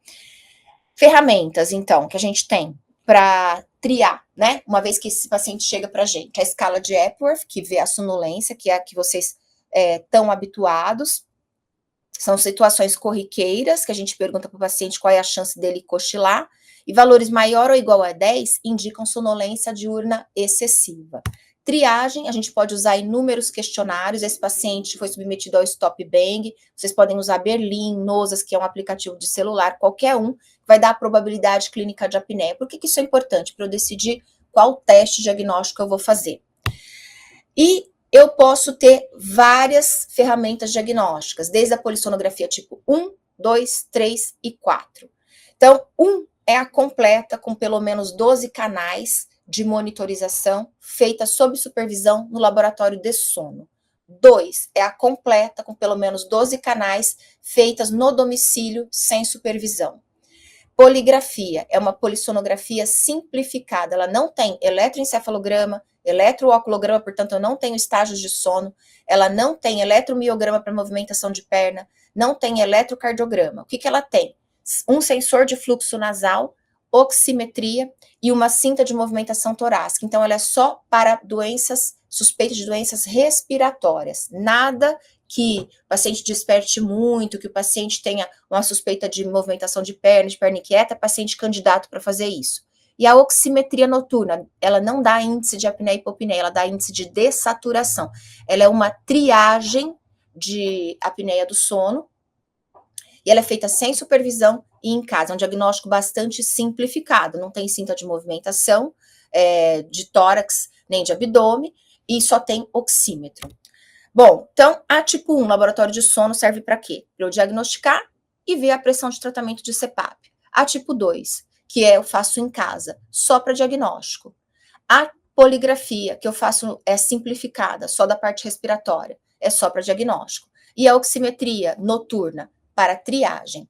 Ferramentas, então, que a gente tem para triar, né? Uma vez que esse paciente chega para a gente. A escala de Epworth, que vê a sonolência, que é a que vocês estão habituados. São situações corriqueiras, que a gente pergunta para o paciente qual é a chance dele cochilar, e valores maior ou igual a 10 indicam sonolência diurna excessiva. Triagem, a gente pode usar inúmeros questionários. Esse paciente foi submetido ao Stop Bang, vocês podem usar Berlin, Nosas, que é um aplicativo de celular, qualquer um, vai dar a probabilidade clínica de apneia. Por que isso é importante? Para eu decidir qual teste diagnóstico eu vou fazer. E eu posso ter várias ferramentas diagnósticas, desde a polissonografia tipo 1, 2, 3 e 4. Então, 1 é a completa, com pelo menos 12 canais de monitorização feita sob supervisão no laboratório de sono. 2 é a completa, com pelo menos 12 canais feitas no domicílio sem supervisão. Poligrafia é uma polissonografia simplificada, ela não tem eletroencefalograma, eletrooculograma, portanto eu não tenho estágios de sono, ela não tem eletromiograma para movimentação de perna, não tem eletrocardiograma. O que ela tem? Um sensor de fluxo nasal, oximetria e uma cinta de movimentação torácica. Então ela é só para doenças, suspeitas de doenças respiratórias, nada que o paciente desperte muito, que o paciente tenha uma suspeita de movimentação de perna inquieta, paciente candidato para fazer isso. E a oximetria noturna, ela não dá índice de apneia e hipopneia, ela dá índice de dessaturação. Ela é uma triagem de apneia do sono, e ela é feita sem supervisão e em casa. É um diagnóstico bastante simplificado, não tem cinta de movimentação, de tórax, nem de abdômen, e só tem oxímetro. Bom, então, a tipo 1, laboratório de sono, serve para quê? Para eu diagnosticar e ver a pressão de tratamento de CPAP. A tipo 2, que eu faço em casa, só para diagnóstico. A poligrafia, que eu faço, é simplificada, só da parte respiratória, é só para diagnóstico. E a oximetria noturna, para triagem.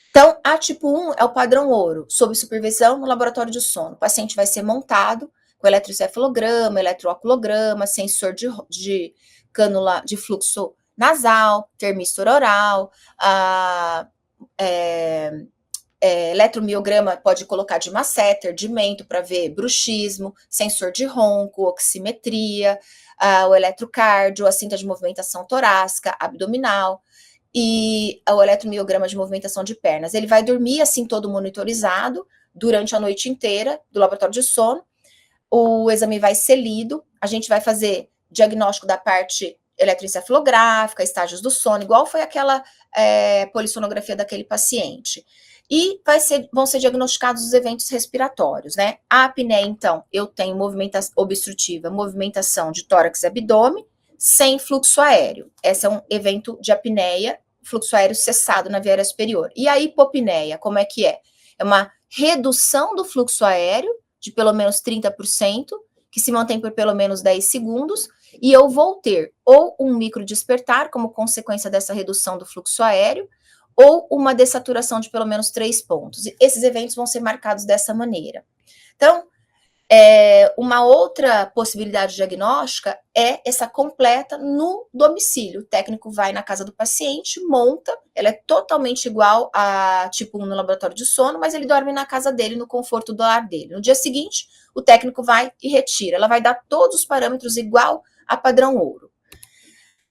Então, a tipo 1 é o padrão ouro, sob supervisão no laboratório de sono. O paciente vai ser montado com eletroencefalograma, eletrooculograma, sensor de cânula de fluxo nasal, termistor oral, eletromiograma pode colocar de masseter, de mento para ver bruxismo, sensor de ronco, oximetria, o eletrocardio, a cinta de movimentação torácica, abdominal e o eletromiograma de movimentação de pernas. Ele vai dormir assim todo monitorizado durante a noite inteira do laboratório de sono. O exame vai ser lido, a gente vai fazer diagnóstico da parte eletroencefalográfica, estágios do sono, igual foi aquela polissonografia daquele paciente. E vão ser diagnosticados os eventos respiratórios, né? A apneia, então, eu tenho movimentação obstrutiva, movimentação de tórax e abdômen, sem fluxo aéreo. Esse é um evento de apneia, fluxo aéreo cessado na via aérea superior. E a hipopneia, como é que é? É uma redução do fluxo aéreo de pelo menos 30%, que se mantém por pelo menos 10 segundos, e eu vou ter ou um microdespertar, como consequência dessa redução do fluxo aéreo, ou uma dessaturação de pelo menos 3 pontos. E esses eventos vão ser marcados dessa maneira. Então, uma outra possibilidade diagnóstica é essa completa no domicílio. O técnico vai na casa do paciente, monta, ela é totalmente igual a tipo 1 no laboratório de sono, mas ele dorme na casa dele, no conforto do lar dele. No dia seguinte, o técnico vai e retira. Ela vai dar todos os parâmetros igual a padrão ouro.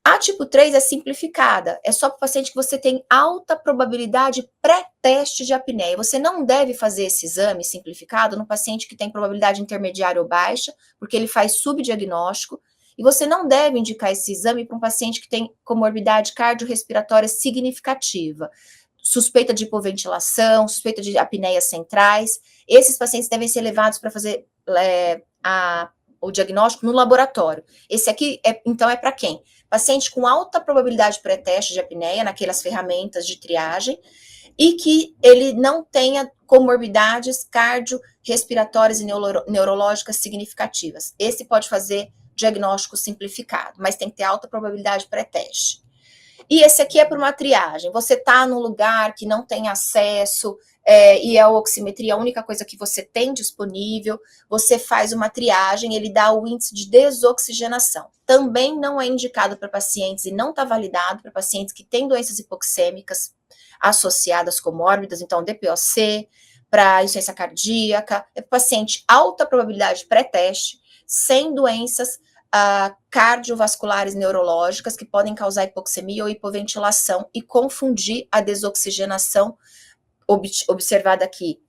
A tipo 3 é simplificada, é só para o paciente que você tem alta probabilidade pré-teste de apneia. Você não deve fazer esse exame simplificado no paciente que tem probabilidade intermediária ou baixa, porque ele faz subdiagnóstico, e você não deve indicar esse exame para um paciente que tem comorbidade cardiorrespiratória significativa, suspeita de hipoventilação, suspeita de apneias centrais. Esses pacientes devem ser levados para fazer o diagnóstico no laboratório. Esse aqui, então, é para quem? Paciente com alta probabilidade pré-teste de apneia, naquelas ferramentas de triagem, e que ele não tenha comorbidades cardiorrespiratórias e neurológicas significativas. Esse pode fazer diagnóstico simplificado, mas tem que ter alta probabilidade pré-teste. E esse aqui é para uma triagem. Você está num lugar que não tem acesso, e a oximetria é a única coisa que você tem disponível, você faz uma triagem, ele dá o índice de desoxigenação. Também não é indicado para pacientes e não está validado para pacientes que têm doenças hipoxêmicas associadas comórbidas, então DPOC, para insuficiência cardíaca, é para paciente alta probabilidade pré-teste, sem doenças cardiovasculares neurológicas que podem causar hipoxemia ou hipoventilação e confundir a desoxigenação observada aqui,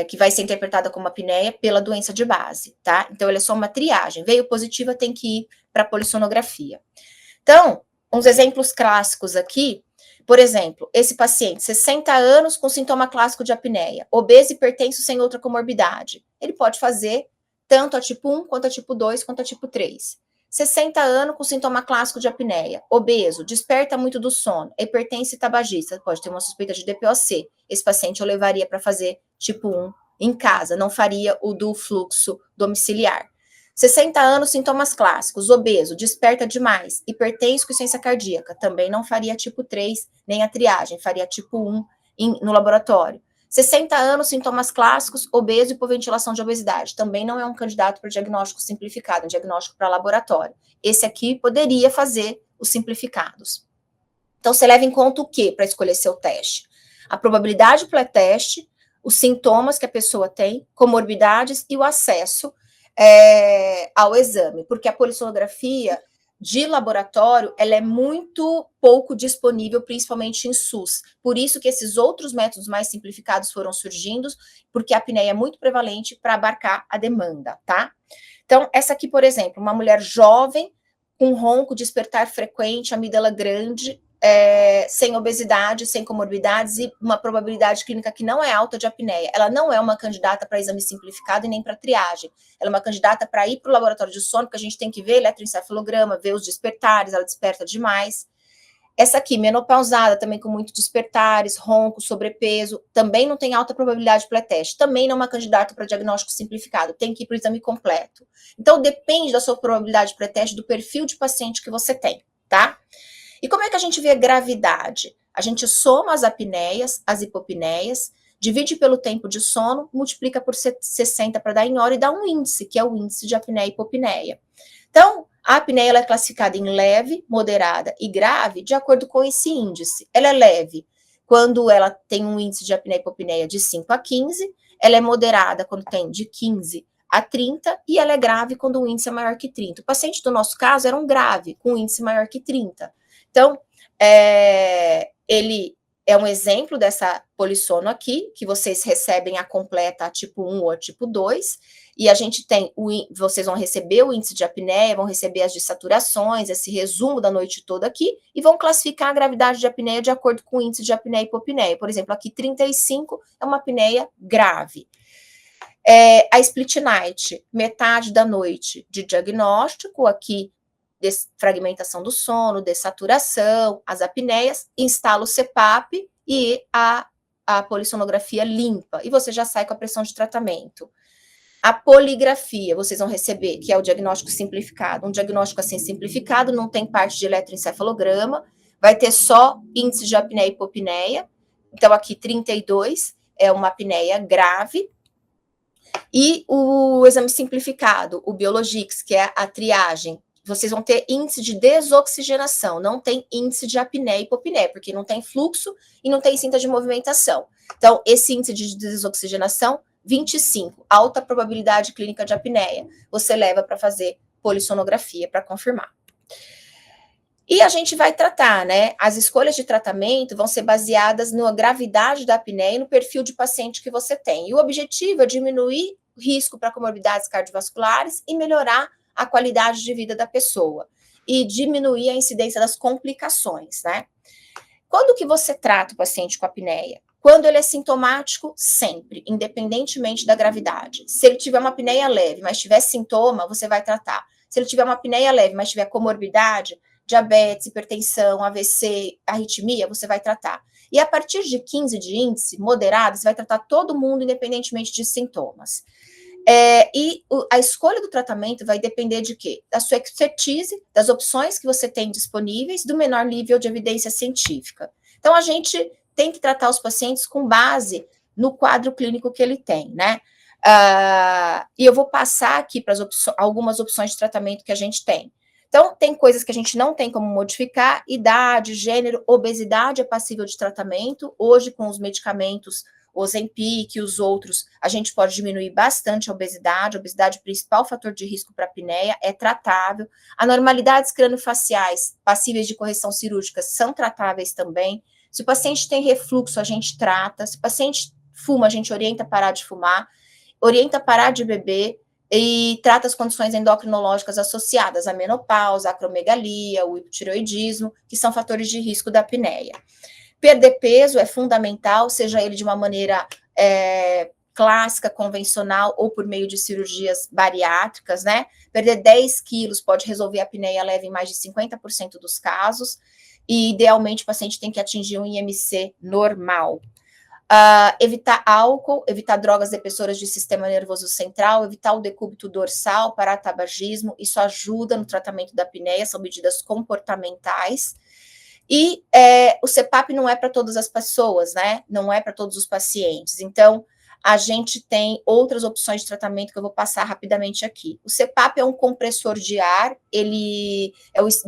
que vai ser interpretada como apneia pela doença de base, tá? Então, ele é só uma triagem. Veio positiva, tem que ir para a polissonografia. Então, uns exemplos clássicos aqui, por exemplo, esse paciente, 60 anos com sintoma clássico de apneia, obeso e hipertenso sem outra comorbidade. Ele pode fazer tanto a tipo 1, quanto a tipo 2, quanto a tipo 3. 60 anos com sintoma clássico de apneia, obeso, desperta muito do sono, hipertenso e tabagista, pode ter uma suspeita de DPOC. Esse paciente eu levaria para fazer tipo 1 em casa, não faria o do fluxo domiciliar. 60 anos, sintomas clássicos, obeso, desperta demais, hipertenso com insuficiência cardíaca, também não faria tipo 3, nem a triagem, faria tipo 1 no laboratório. 60 anos, sintomas clássicos, obeso e hipoventilação de obesidade. Também não é um candidato para diagnóstico simplificado, um diagnóstico para laboratório. Esse aqui poderia fazer os simplificados. Então, você leva em conta o que para escolher seu teste? A probabilidade do pré-teste, os sintomas que a pessoa tem, comorbidades e o acesso ao exame, porque a polissonografia de laboratório, ela é muito pouco disponível, principalmente em SUS. Por isso que esses outros métodos mais simplificados foram surgindo, porque a apneia é muito prevalente para abarcar a demanda, tá? Então, essa aqui, por exemplo, uma mulher jovem, com ronco, despertar frequente, amígdala grande, sem obesidade, sem comorbidades e uma probabilidade clínica que não é alta de apneia. Ela não é uma candidata para exame simplificado e nem para triagem. Ela é uma candidata para ir para o laboratório de sono, porque a gente tem que ver eletroencefalograma, ver os despertares, ela desperta demais. Essa aqui, menopausada, também com muito despertares, ronco, sobrepeso, também não tem alta probabilidade de pré-teste, também não é uma candidata para diagnóstico simplificado, tem que ir para o exame completo. Então, depende da sua probabilidade de pré-teste, do perfil de paciente que você tem, tá? E como é que a gente vê a gravidade? A gente soma as apneias, as hipopneias, divide pelo tempo de sono, multiplica por 60 para dar em hora e dá um índice, que é o índice de apneia e hipopneia. Então, a apneia ela é classificada em leve, moderada e grave de acordo com esse índice. Ela é leve quando ela tem um índice de apneia e hipopneia de 5 a 15, ela é moderada quando tem de 15 a 30 e ela é grave quando o índice é maior que 30. O paciente do nosso caso era um grave, com um índice maior que 30. Então, ele é um exemplo dessa polissono aqui, que vocês recebem a completa a tipo 1 ou a tipo 2, e a gente tem, vocês vão receber o índice de apneia, vão receber as dessaturações, esse resumo da noite toda aqui, e vão classificar a gravidade de apneia de acordo com o índice de apneia e hipopneia. Por exemplo, aqui 35 é uma apneia grave. A split night, metade da noite de diagnóstico, aqui fragmentação do sono, dessaturação, as apneias, instala o CPAP e a polissonografia limpa, e você já sai com a pressão de tratamento. A poligrafia, vocês vão receber, que é o diagnóstico simplificado. Um diagnóstico assim simplificado, não tem parte de eletroencefalograma, vai ter só índice de apneia e hipopneia. Então, aqui 32 é uma apneia grave. E o exame simplificado, o Biologix, que é a triagem, vocês vão ter índice de desoxigenação, não tem índice de apneia e hipopneia, porque não tem fluxo e não tem cinta de movimentação. Então, esse índice de desoxigenação, 25, alta probabilidade clínica de apneia. Você leva para fazer polissonografia para confirmar. E a gente vai tratar, né? As escolhas de tratamento vão ser baseadas na gravidade da apneia e no perfil de paciente que você tem. E o objetivo é diminuir o risco para comorbidades cardiovasculares e melhorar a qualidade de vida da pessoa e diminuir a incidência das complicações, né? Quando que você trata o paciente com apneia? Quando ele é sintomático, sempre, independentemente da gravidade. Se ele tiver uma apneia leve, mas tiver sintoma, você vai tratar. Se ele tiver uma apneia leve, mas tiver comorbidade, diabetes, hipertensão, AVC, arritmia, você vai tratar. E a partir de 15 de índice moderado, você vai tratar todo mundo, independentemente de sintomas. E a escolha do tratamento vai depender de quê? Da sua expertise, das opções que você tem disponíveis, do menor nível de evidência científica. Então, a gente tem que tratar os pacientes com base no quadro clínico que ele tem, né? E eu vou passar aqui para algumas opções de tratamento que a gente tem. Então, tem coisas que a gente não tem como modificar, idade, gênero, obesidade é passível de tratamento. Hoje, com os medicamentos, o Ozempic e os outros, a gente pode diminuir bastante a obesidade. A obesidade, principal fator de risco para apneia, é tratável. Anormalidades craniofaciais passíveis de correção cirúrgica são tratáveis também. Se o paciente tem refluxo, a gente trata. Se o paciente fuma, a gente orienta a parar de fumar, orienta a parar de beber e trata as condições endocrinológicas associadas à menopausa, à acromegalia, o hipotireoidismo, que são fatores de risco da apneia. Perder peso é fundamental, seja ele de uma maneira clássica, convencional, ou por meio de cirurgias bariátricas, né? Perder 10 quilos pode resolver a apneia leve em mais de 50% dos casos, e idealmente o paciente tem que atingir um IMC normal. Evitar álcool, evitar drogas depressoras de sistema nervoso central, evitar o decúbito dorsal, parar tabagismo, isso ajuda no tratamento da apneia, são medidas comportamentais. E o CPAP não é para todas as pessoas, né? Não é para todos os pacientes. Então, a gente tem outras opções de tratamento que eu vou passar rapidamente aqui. O CPAP é um compressor de ar, ele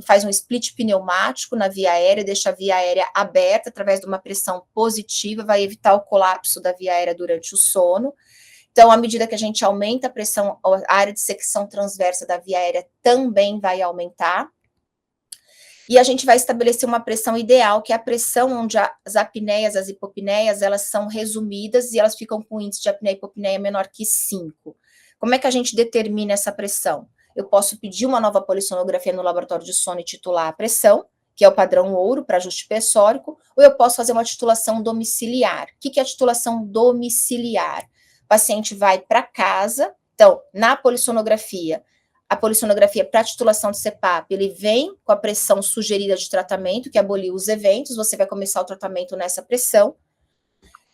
faz um split pneumático na via aérea, deixa a via aérea aberta através de uma pressão positiva, vai evitar o colapso da via aérea durante o sono. Então, à medida que a gente aumenta a pressão, a área de secção transversa da via aérea também vai aumentar. E a gente vai estabelecer uma pressão ideal, que é a pressão onde as apneias, as hipopneias, elas são resumidas e elas ficam com índice de apneia e hipopneia menor que 5. Como é que a gente determina essa pressão? Eu posso pedir uma nova polissonografia no laboratório de sono e titular a pressão, que é o padrão ouro para ajuste pressórico, ou eu posso fazer uma titulação domiciliar. O que é a titulação domiciliar? O paciente vai para casa, então, na polissonografia, a polissonografia para titulação de CPAP, ele vem com a pressão sugerida de tratamento, que aboliu os eventos, você vai começar o tratamento nessa pressão.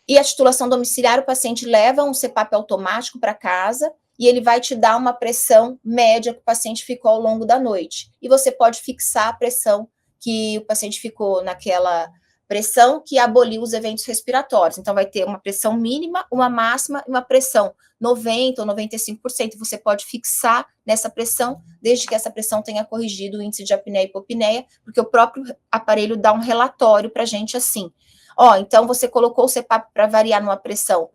E a titulação domiciliar, o paciente leva um CPAP automático para casa e ele vai te dar uma pressão média que o paciente ficou ao longo da noite. E você pode fixar a pressão que o paciente ficou naquela pressão que aboliu os eventos respiratórios. Então, vai ter uma pressão mínima, uma máxima e uma pressão 90% ou 95%. Você pode fixar nessa pressão, desde que essa pressão tenha corrigido o índice de apneia e hipopneia, porque o próprio aparelho dá um relatório para a gente assim. Então você colocou o CPAP para variar numa pressão,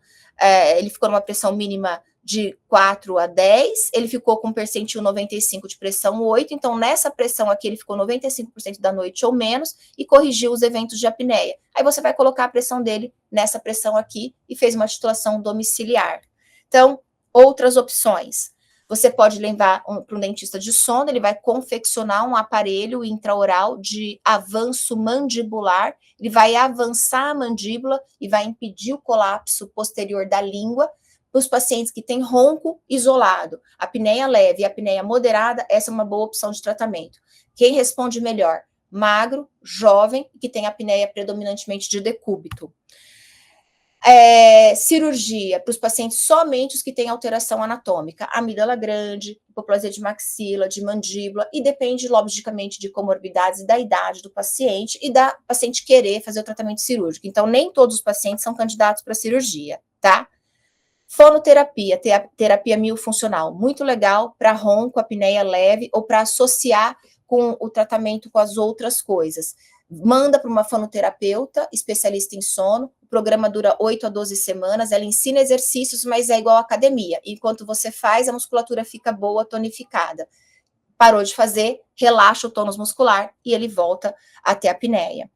ele ficou numa pressão mínima de 4 a 10, ele ficou com percentil 95 de pressão 8, então nessa pressão aqui ele ficou 95% da noite ou menos e corrigiu os eventos de apneia. Aí você vai colocar a pressão dele nessa pressão aqui e fez uma titulação domiciliar. Então, outras opções. Você pode levar para um dentista de sono, ele vai confeccionar um aparelho intraoral de avanço mandibular, ele vai avançar a mandíbula e vai impedir o colapso posterior da língua. Para os pacientes que têm ronco isolado, apneia leve e apneia moderada, essa é uma boa opção de tratamento. Quem responde melhor? Magro, jovem, que tem apneia predominantemente de decúbito. Cirurgia para os pacientes somente os que têm alteração anatômica, amígdala grande, hipoplasia de maxila, de mandíbula, e depende logicamente de comorbidades e da idade do paciente e da paciente querer fazer o tratamento cirúrgico. Então, nem todos os pacientes são candidatos para cirurgia, tá? Fonoterapia, terapia miofuncional, muito legal para ronco, apneia leve ou para associar com o tratamento com as outras coisas. Manda para uma fonoterapeuta, especialista em sono, o programa dura 8 a 12 semanas, ela ensina exercícios, mas é igual à academia. Enquanto você faz, a musculatura fica boa, tonificada. Parou de fazer, relaxa o tônus muscular e ele volta até a apneia.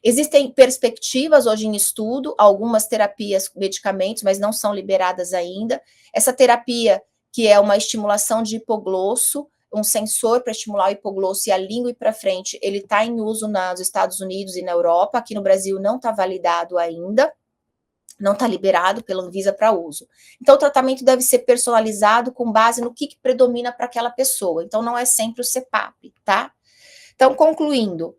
Existem perspectivas hoje em estudo, algumas terapias, medicamentos, mas não são liberadas ainda. Essa terapia, que é uma estimulação de hipoglosso, um sensor para estimular o hipoglosso e a língua ir para frente, ele está em uso nos Estados Unidos e na Europa, aqui no Brasil não está validado ainda, não está liberado pela Anvisa para uso. Então, o tratamento deve ser personalizado com base no que predomina para aquela pessoa. Então, não é sempre o CPAP, tá? Então, concluindo,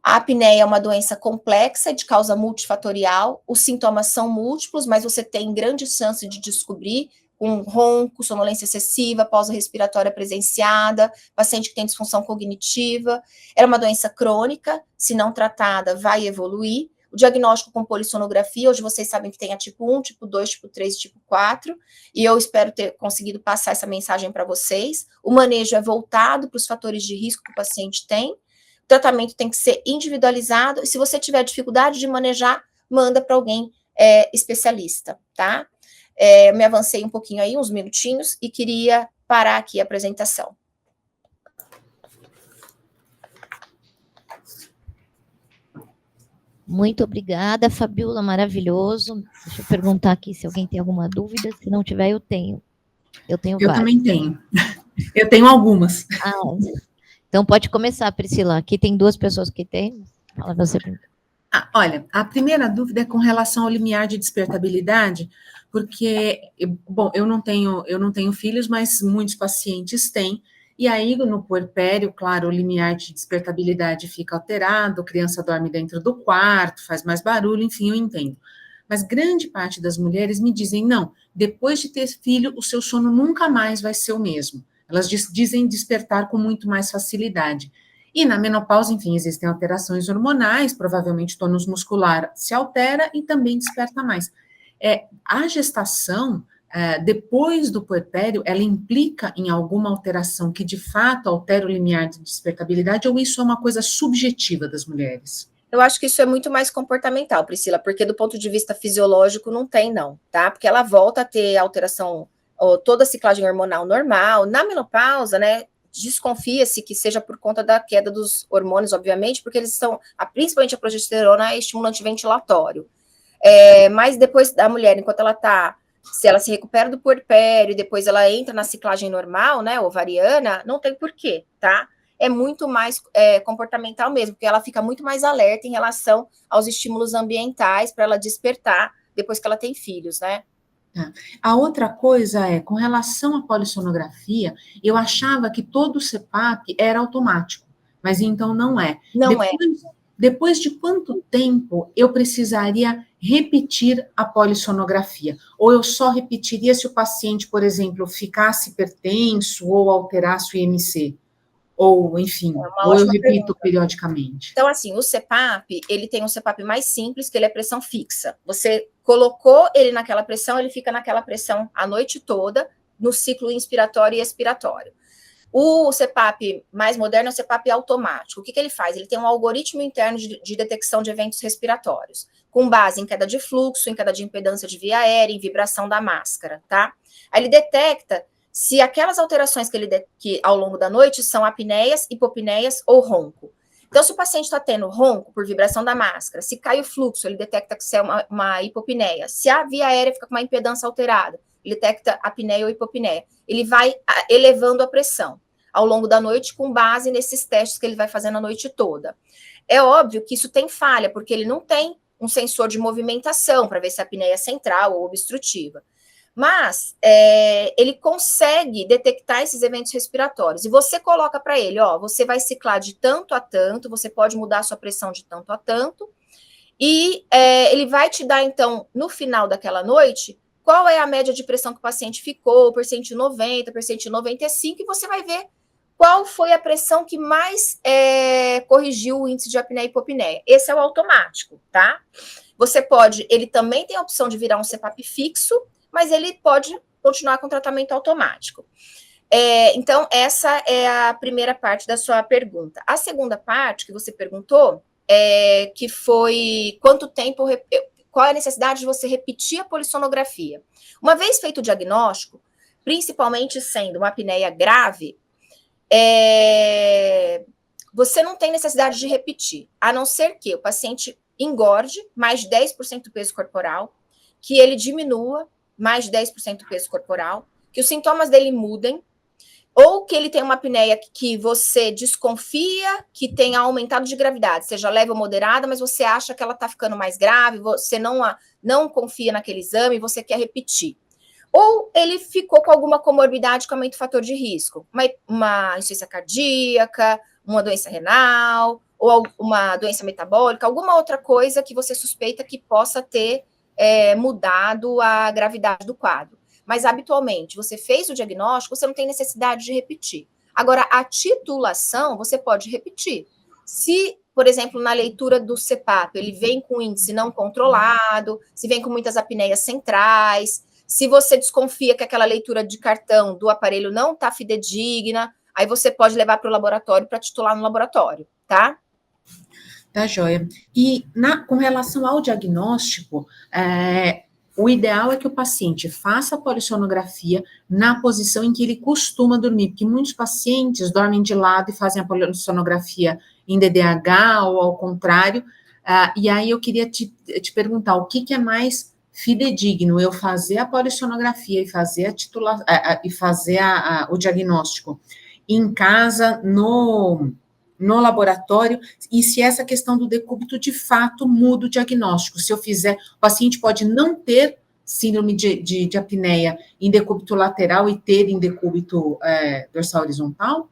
a apneia é uma doença complexa de causa multifatorial, os sintomas são múltiplos, mas você tem grande chance de descobrir com ronco, sonolência excessiva, pausa respiratória presenciada, paciente que tem disfunção cognitiva. É uma doença crônica, se não tratada, vai evoluir. O diagnóstico com polissonografia, hoje vocês sabem que tem a tipo 1, tipo 2, tipo 3 e tipo 4, e eu espero ter conseguido passar essa mensagem para vocês. O manejo é voltado para os fatores de risco que o paciente tem. O tratamento tem que ser individualizado, e se você tiver dificuldade de manejar, manda para alguém especialista, tá? Eu me avancei um pouquinho aí, uns minutinhos, e queria parar aqui a apresentação. Muito obrigada, Fabiola, maravilhoso. Deixa eu perguntar aqui se alguém tem alguma dúvida. Se não tiver, eu tenho. Eu também tenho. Eu tenho algumas. Então pode começar, Priscila. Aqui tem 2 pessoas que têm. Fala você. Olha, a primeira dúvida é com relação ao limiar de despertabilidade, porque, bom, eu não tenho filhos, mas muitos pacientes têm, e aí no puerpério, claro, o limiar de despertabilidade fica alterado, a criança dorme dentro do quarto, faz mais barulho, enfim, eu entendo. Mas grande parte das mulheres me dizem, não, depois de ter filho, o seu sono nunca mais vai ser o mesmo. Elas dizem despertar com muito mais facilidade. E na menopausa, enfim, existem alterações hormonais, provavelmente o tônus muscular se altera e também desperta mais. A gestação, depois do puerpério, ela implica em alguma alteração que de fato altera o limiar de despertabilidade, ou isso é uma coisa subjetiva das mulheres? Eu acho que isso é muito mais comportamental, Priscila, porque do ponto de vista fisiológico não tem, não, tá? Porque ela volta a ter alteração, toda a ciclagem hormonal normal. Na menopausa, né, desconfia-se que seja por conta da queda dos hormônios, obviamente, porque eles são, principalmente a progesterona, é estimulante ventilatório. Mas depois da mulher, enquanto ela tá, se ela se recupera do puerpério, depois ela entra na ciclagem normal, né, ovariana, não tem porquê, tá? É muito mais comportamental mesmo, porque ela fica muito mais alerta em relação aos estímulos ambientais para ela despertar depois que ela tem filhos, né? A outra coisa é, com relação à polissonografia, eu achava que todo o CPAP era automático, mas então não é. Não Depois de quanto tempo eu precisaria repetir a polissonografia? Ou eu só repetiria se o paciente, por exemplo, ficasse hipertenso ou alterasse o IMC? Ou, enfim, ou eu repito periodicamente? Então, assim, o CPAP, ele tem um CPAP mais simples, que ele é pressão fixa. Você colocou ele naquela pressão, ele fica naquela pressão a noite toda, no ciclo inspiratório e expiratório. O CPAP mais moderno é o CPAP automático. O que ele faz? Ele tem um algoritmo interno de detecção de eventos respiratórios, com base em queda de fluxo, em queda de impedância de via aérea, em vibração da máscara, tá? Aí ele detecta se aquelas alterações que ao longo da noite são apneias, hipopneias ou ronco. Então, se o paciente está tendo ronco por vibração da máscara, se cai o fluxo, ele detecta que isso é uma hipopneia. Se a via aérea fica com uma impedância alterada, ele detecta apneia ou hipopneia. Ele vai elevando a pressão ao longo da noite com base nesses testes que ele vai fazendo a noite toda. É óbvio que isso tem falha, porque ele não tem um sensor de movimentação para ver se a apneia é central ou obstrutiva. Mas ele consegue detectar esses eventos respiratórios. E você coloca para ele, você vai ciclar de tanto a tanto, você pode mudar a sua pressão de tanto a tanto, e ele vai te dar, então, no final daquela noite, qual é a média de pressão que o paciente ficou, por 190, por 195, e você vai ver qual foi a pressão que mais corrigiu o índice de apneia e hipopneia. Esse é o automático, tá? Você pode, ele também tem a opção de virar um CPAP fixo, mas ele pode continuar com tratamento automático. Então, essa é a primeira parte da sua pergunta. A segunda parte que você perguntou, que foi quanto tempo, qual é a necessidade de você repetir a polissonografia. Uma vez feito o diagnóstico, principalmente sendo uma apneia grave, você não tem necessidade de repetir, a não ser que o paciente engorde mais de 10% do peso corporal, que ele diminua mais de 10% do peso corporal, que os sintomas dele mudem, ou que ele tem uma apneia que você desconfia que tenha aumentado de gravidade, seja leve ou moderada, mas você acha que ela está ficando mais grave, você não confia naquele exame, você quer repetir. Ou ele ficou com alguma comorbidade que aumenta o fator de risco, uma insuficiência cardíaca, uma doença renal, ou uma doença metabólica, alguma outra coisa que você suspeita que possa ter mudado a gravidade do quadro. Mas, habitualmente, você fez o diagnóstico, você não tem necessidade de repetir. Agora, a titulação, você pode repetir. Se, por exemplo, na leitura do CPAP, ele vem com índice não controlado, se vem com muitas apneias centrais, se você desconfia que aquela leitura de cartão do aparelho não está fidedigna, aí você pode levar para o laboratório para titular no laboratório, tá? Tá, joia. E com relação ao diagnóstico, o ideal é que o paciente faça a polissonografia na posição em que ele costuma dormir, porque muitos pacientes dormem de lado e fazem a polissonografia em DDH ou ao contrário, e aí eu queria te perguntar, o que é mais fidedigno, eu fazer a polissonografia e fazer o diagnóstico em casa, no laboratório, e se essa questão do decúbito de fato muda o diagnóstico. Se eu fizer, o paciente pode não ter síndrome de apneia em decúbito lateral e ter em decúbito dorsal horizontal?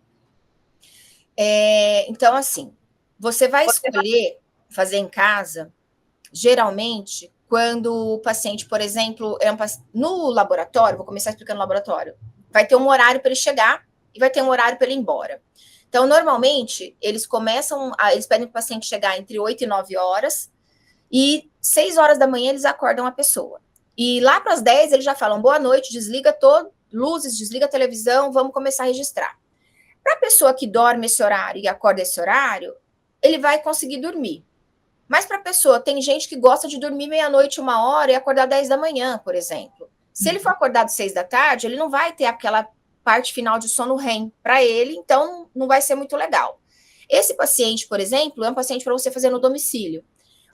Então, assim, você vai escolher fazer em casa, geralmente, quando o paciente, por exemplo, no laboratório, vou começar explicando no laboratório, vai ter um horário para ele chegar e vai ter um horário para ele ir embora. Então, normalmente, eles pedem para o paciente chegar entre 8 e 9 horas, e 6 horas da manhã eles acordam a pessoa. E lá para as 10 eles já falam, boa noite, desliga luzes, desliga a televisão, vamos começar a registrar. Para a pessoa que dorme esse horário e acorda esse horário, ele vai conseguir dormir. Mas para a pessoa, tem gente que gosta de dormir meia-noite, 1 hora e acordar 10 da manhã, por exemplo. Se ele for acordado 6 da tarde, ele não vai ter aquela parte final de sono REM para ele, então não vai ser muito legal. Esse paciente, por exemplo, é um paciente para você fazer no domicílio.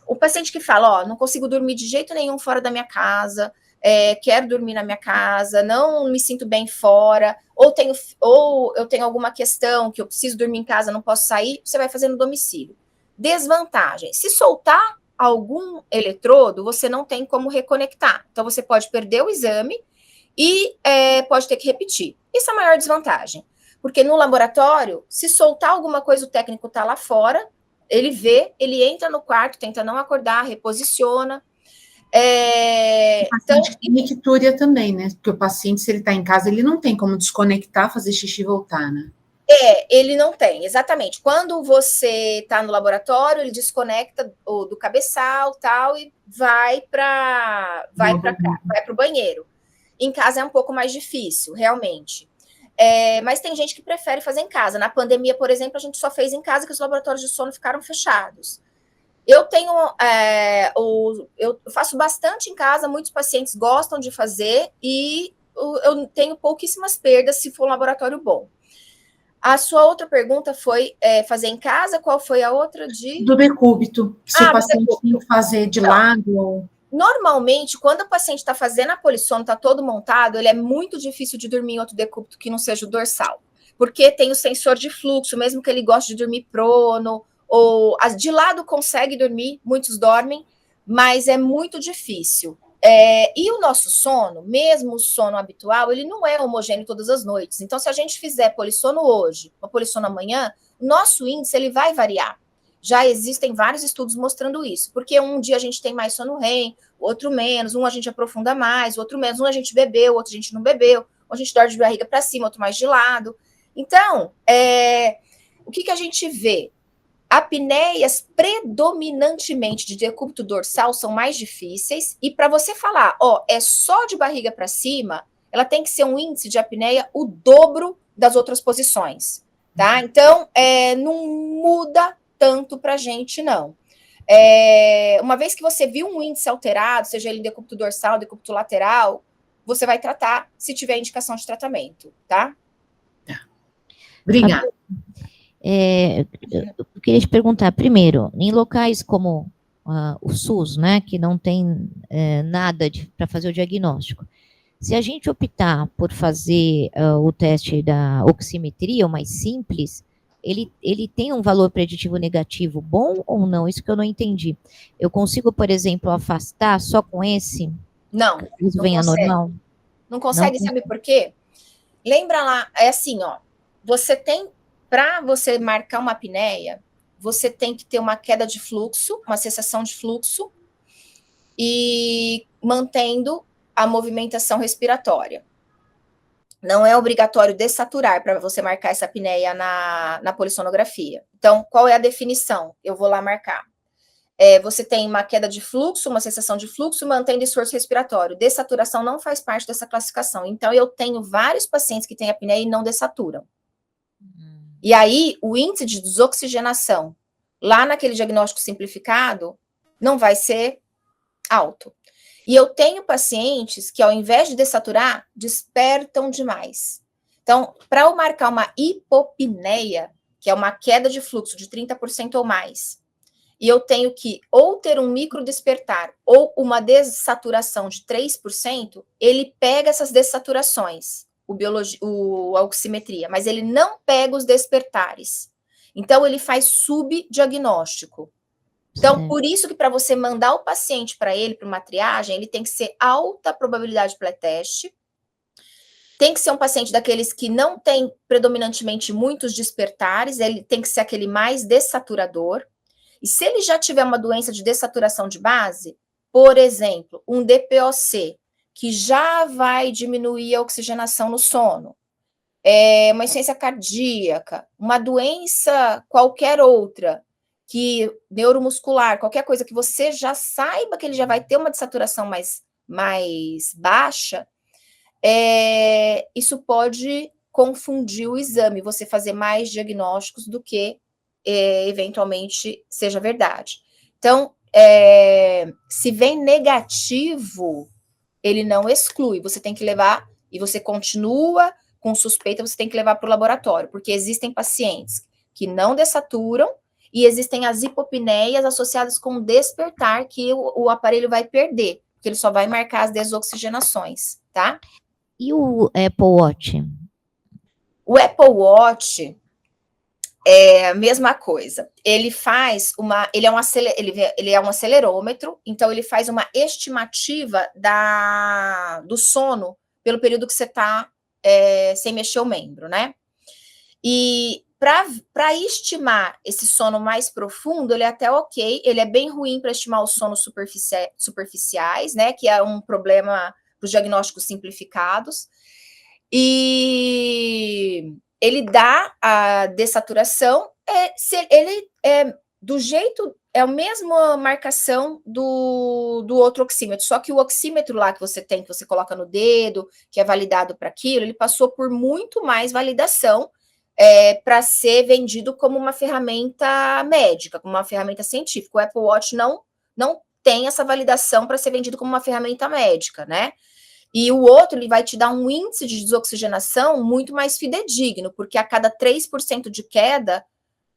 O paciente que fala, não consigo dormir de jeito nenhum fora da minha casa, quero dormir na minha casa, não me sinto bem fora, ou eu tenho alguma questão que eu preciso dormir em casa, não posso sair, você vai fazer no domicílio. Desvantagem, se soltar algum eletrodo, você não tem como reconectar. Então, você pode perder o exame e pode ter que repetir. Isso é a maior desvantagem. Porque no laboratório, se soltar alguma coisa, o técnico está lá fora, ele vê, ele entra no quarto, tenta não acordar, reposiciona. O paciente tem nictúria também, né? Porque o paciente, se ele está em casa, ele não tem como desconectar, fazer xixi e voltar, né? Ele não tem, exatamente. Quando você está no laboratório, ele desconecta do cabeçal tal, e vai para o banheiro. Em casa é um pouco mais difícil, realmente. Mas tem gente que prefere fazer em casa. Na pandemia, por exemplo, a gente só fez em casa, que os laboratórios de sono ficaram fechados. Eu faço bastante em casa, muitos pacientes gostam de fazer, e eu tenho pouquíssimas perdas se for um laboratório bom. A sua outra pergunta foi fazer em casa? Qual foi a outra? Do decúbito. Se o paciente tem que fazer de lado ou... Normalmente, quando o paciente está fazendo a polissono, está todo montado, ele é muito difícil de dormir em outro decúbito que não seja o dorsal. Porque tem o sensor de fluxo, mesmo que ele goste de dormir prono, ou de lado consegue dormir, muitos dormem, mas é muito difícil. E o nosso sono, mesmo o sono habitual, ele não é homogêneo todas as noites. Então, se a gente fizer polissono hoje, uma polissono amanhã, o nosso índice ele vai variar. Já existem vários estudos mostrando isso, porque um dia a gente tem mais sono REM, outro menos, um a gente aprofunda mais, outro menos, um a gente bebeu, outro a gente não bebeu, um a gente dorme de barriga para cima, outro mais de lado. Então, o que a gente vê? Apneias predominantemente de decúbito dorsal são mais difíceis, e para você falar, é só de barriga para cima, ela tem que ser um índice de apneia o dobro das outras posições, tá? Então, não muda tanto para a gente, não. Uma vez que você viu um índice alterado, seja ele decúbito dorsal, decúbito lateral, você vai tratar se tiver indicação de tratamento, tá? Obrigada. Eu queria te perguntar, primeiro, em locais como o SUS, né, que não tem nada para fazer o diagnóstico, se a gente optar por fazer o teste da oximetria, o mais simples, ele tem um valor preditivo negativo bom ou não? Isso que eu não entendi. Eu consigo, por exemplo, afastar só com esse? Não. Isso vem normal? Não consegue, sabe por quê? Lembra lá, é assim, você tem, para você marcar uma apneia, você tem que ter uma queda de fluxo, uma cessação de fluxo, e mantendo a movimentação respiratória. Não é obrigatório dessaturar para você marcar essa apneia na polissonografia. Então, qual é a definição? Eu vou lá marcar. Você tem uma queda de fluxo, uma cessação de fluxo, mantendo esforço respiratório. Dessaturação não faz parte dessa classificação. Então, eu tenho vários pacientes que têm apneia e não dessaturam. E aí, o índice de desoxigenação, lá naquele diagnóstico simplificado, não vai ser alto. E eu tenho pacientes que, ao invés de dessaturar, despertam demais. Então, para eu marcar uma hipopneia, que é uma queda de fluxo de 30% ou mais, e eu tenho que ou ter um microdespertar ou uma dessaturação de 3%, ele pega essas dessaturações, a oximetria, mas ele não pega os despertares. Então, ele faz subdiagnóstico. Então, por isso que para você mandar o paciente para uma triagem, ele tem que ser alta probabilidade pré-teste, tem que ser um paciente daqueles que não tem predominantemente muitos despertares, ele tem que ser aquele mais dessaturador. E se ele já tiver uma doença de dessaturação de base, por exemplo, um DPOC, que já vai diminuir a oxigenação no sono, uma insuficiência cardíaca, uma doença qualquer outra, que neuromuscular, qualquer coisa que você já saiba que ele já vai ter uma dessaturação mais baixa, isso pode confundir o exame, você fazer mais diagnósticos do que eventualmente seja verdade. Então, se vem negativo, ele não exclui, você tem que levar, e você continua com suspeita, você tem que levar para o laboratório, porque existem pacientes que não dessaturam e existem as hipopneias associadas com despertar, que o aparelho vai perder, porque ele só vai marcar as desoxigenações, tá? E o Apple Watch? O Apple Watch é a mesma coisa. Ele faz ele é um acelerômetro, então ele faz uma estimativa do sono pelo período que você está sem mexer o membro, né? E para estimar esse sono mais profundo, ele é até ok, ele é bem ruim para estimar os sonos superficiais, né? Que é um problema para os diagnósticos simplificados. E ele dá a dessaturação, ele do jeito, é a mesma marcação do outro oxímetro, só que o oxímetro lá que você coloca no dedo, que é validado para aquilo, ele passou por muito mais validação para ser vendido como uma ferramenta médica, como uma ferramenta científica. O Apple Watch não tem essa validação para ser vendido como uma ferramenta médica, né? E o outro, ele vai te dar um índice de desoxigenação muito mais fidedigno, porque a cada 3% de queda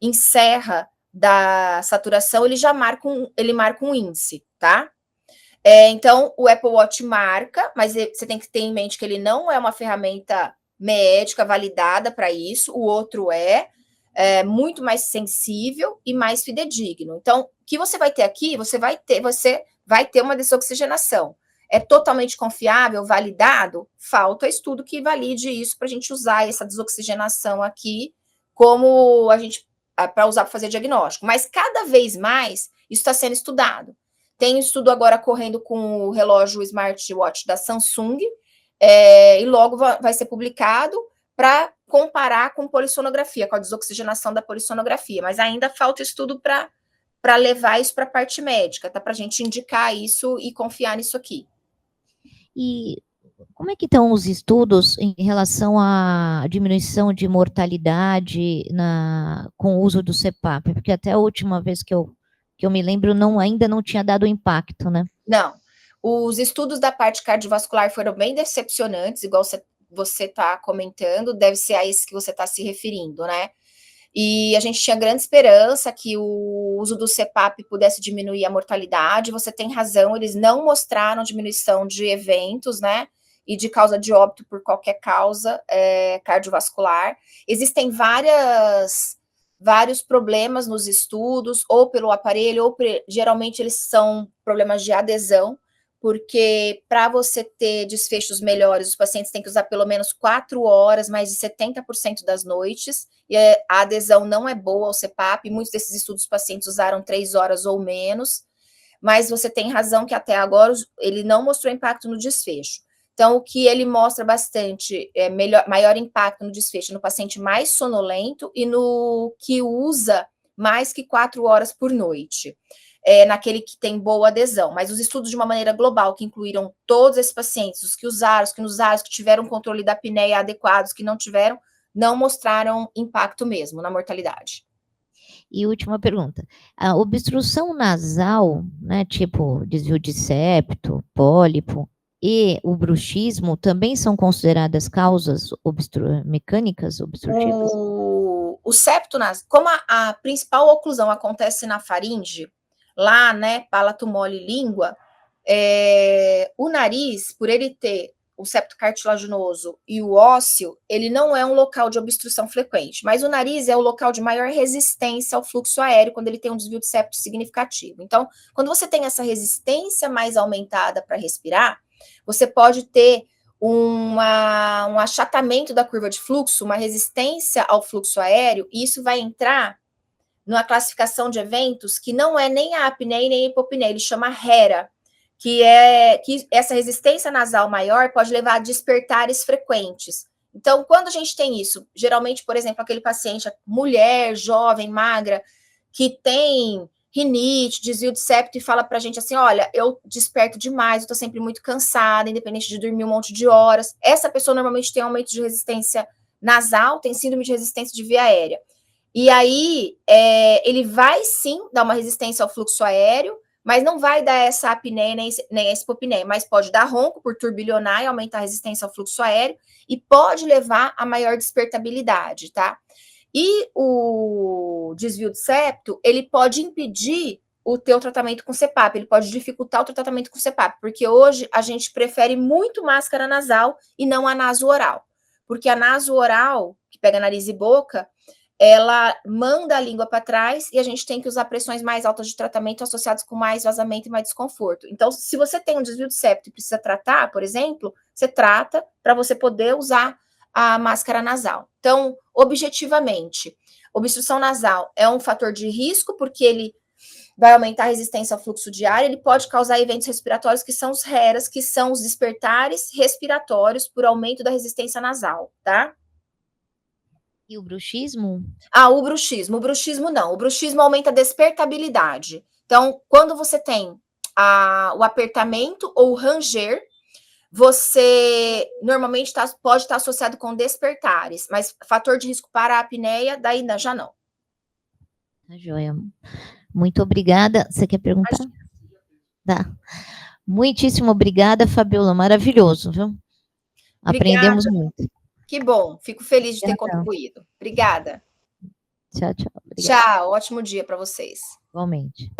em serra da saturação, ele marca um índice, tá? Então, o Apple Watch marca, mas você tem que ter em mente que ele não é uma ferramenta médica validada para isso, o outro é muito mais sensível e mais fidedigno. Então, o que você vai ter aqui, você vai ter uma desoxigenação. É totalmente confiável, validado? Falta estudo que valide isso para a gente usar essa desoxigenação aqui como para usar para fazer diagnóstico. Mas cada vez mais isso está sendo estudado. Tem um estudo agora correndo com o relógio smartwatch da Samsung, e logo vai ser publicado para comparar com polissonografia, com a desoxigenação da polissonografia. Mas ainda falta estudo para levar isso para a parte médica, tá? Para a gente indicar isso e confiar nisso aqui. E como é que estão os estudos em relação à diminuição de mortalidade com o uso do CPAP? Porque até a última vez que eu me lembro, ainda não tinha dado impacto, né? Não. Os estudos da parte cardiovascular foram bem decepcionantes, igual você está comentando, deve ser a esse que você está se referindo, né? E a gente tinha grande esperança que o uso do CPAP pudesse diminuir a mortalidade. Você tem razão, eles não mostraram diminuição de eventos, né? E de causa de óbito por qualquer causa cardiovascular. Existem vários problemas nos estudos, ou pelo aparelho, ou geralmente eles são problemas de adesão, porque para você ter desfechos melhores, os pacientes têm que usar pelo menos 4 horas, mais de 70% das noites, e a adesão não é boa ao CPAP, muitos desses estudos os pacientes usaram 3 horas ou menos, mas você tem razão que até agora ele não mostrou impacto no desfecho. Então, o que ele mostra bastante maior impacto no desfecho no paciente mais sonolento e no que usa mais que 4 horas por noite. Naquele que tem boa adesão, mas os estudos de uma maneira global, que incluíram todos esses pacientes, os que usaram, os que não usaram, os que tiveram controle da apneia adequado, os que não tiveram, não mostraram impacto mesmo na mortalidade. E última pergunta, a obstrução nasal, né, tipo desvio de septo, pólipo, e o bruxismo também são consideradas causas mecânicas obstrutivas? O septo nasal, como a principal oclusão acontece na faringe, lá, né, palato mole e língua, o nariz, por ele ter o septo cartilaginoso e o ósseo, ele não é um local de obstrução frequente, mas o nariz é o local de maior resistência ao fluxo aéreo quando ele tem um desvio de septo significativo. Então, quando você tem essa resistência mais aumentada para respirar, você pode ter um achatamento da curva de fluxo, uma resistência ao fluxo aéreo, e isso vai entrar numa classificação de eventos que não é nem a apneia nem a hipopneia, ele chama HERA, que essa resistência nasal maior pode levar a despertares frequentes. Então, quando a gente tem isso, geralmente, por exemplo, aquele paciente, mulher, jovem, magra, que tem rinite, desvio de septo e fala pra gente assim, olha, eu desperto demais, eu tô sempre muito cansada, independente de dormir um monte de horas. Essa pessoa normalmente tem aumento de resistência nasal, tem síndrome de resistência de via aérea. E aí, ele vai sim dar uma resistência ao fluxo aéreo, mas não vai dar essa apneia nem essa hipopneia, mas pode dar ronco por turbilhonar e aumentar a resistência ao fluxo aéreo e pode levar a maior despertabilidade, tá? E o desvio de septo, ele pode impedir o teu tratamento com CPAP, ele pode dificultar o teu tratamento com CPAP, porque hoje a gente prefere muito máscara nasal e não a naso-oral, porque a naso-oral, que pega nariz e boca, ela manda a língua para trás e a gente tem que usar pressões mais altas de tratamento associadas com mais vazamento e mais desconforto. Então, se você tem um desvio de septo e precisa tratar, por exemplo, você trata para você poder usar a máscara nasal. Então, objetivamente, obstrução nasal é um fator de risco porque ele vai aumentar a resistência ao fluxo de ar, ele pode causar eventos respiratórios que são os HERAs, que são os despertares respiratórios por aumento da resistência nasal, tá? E o bruxismo? O bruxismo não. O bruxismo aumenta a despertabilidade. Então, quando você tem o apertamento ou o ranger, você normalmente pode estar associado com despertares, mas fator de risco para a apneia, daí já não. Tá joia. Muito obrigada. Você quer perguntar? Tá. Muitíssimo obrigada, Fabiola. Maravilhoso, viu? Aprendemos muito. Que bom. Fico feliz de ter contribuído. Obrigada. Tchau, tchau. Obrigada. Tchau. Ótimo dia para vocês. Igualmente.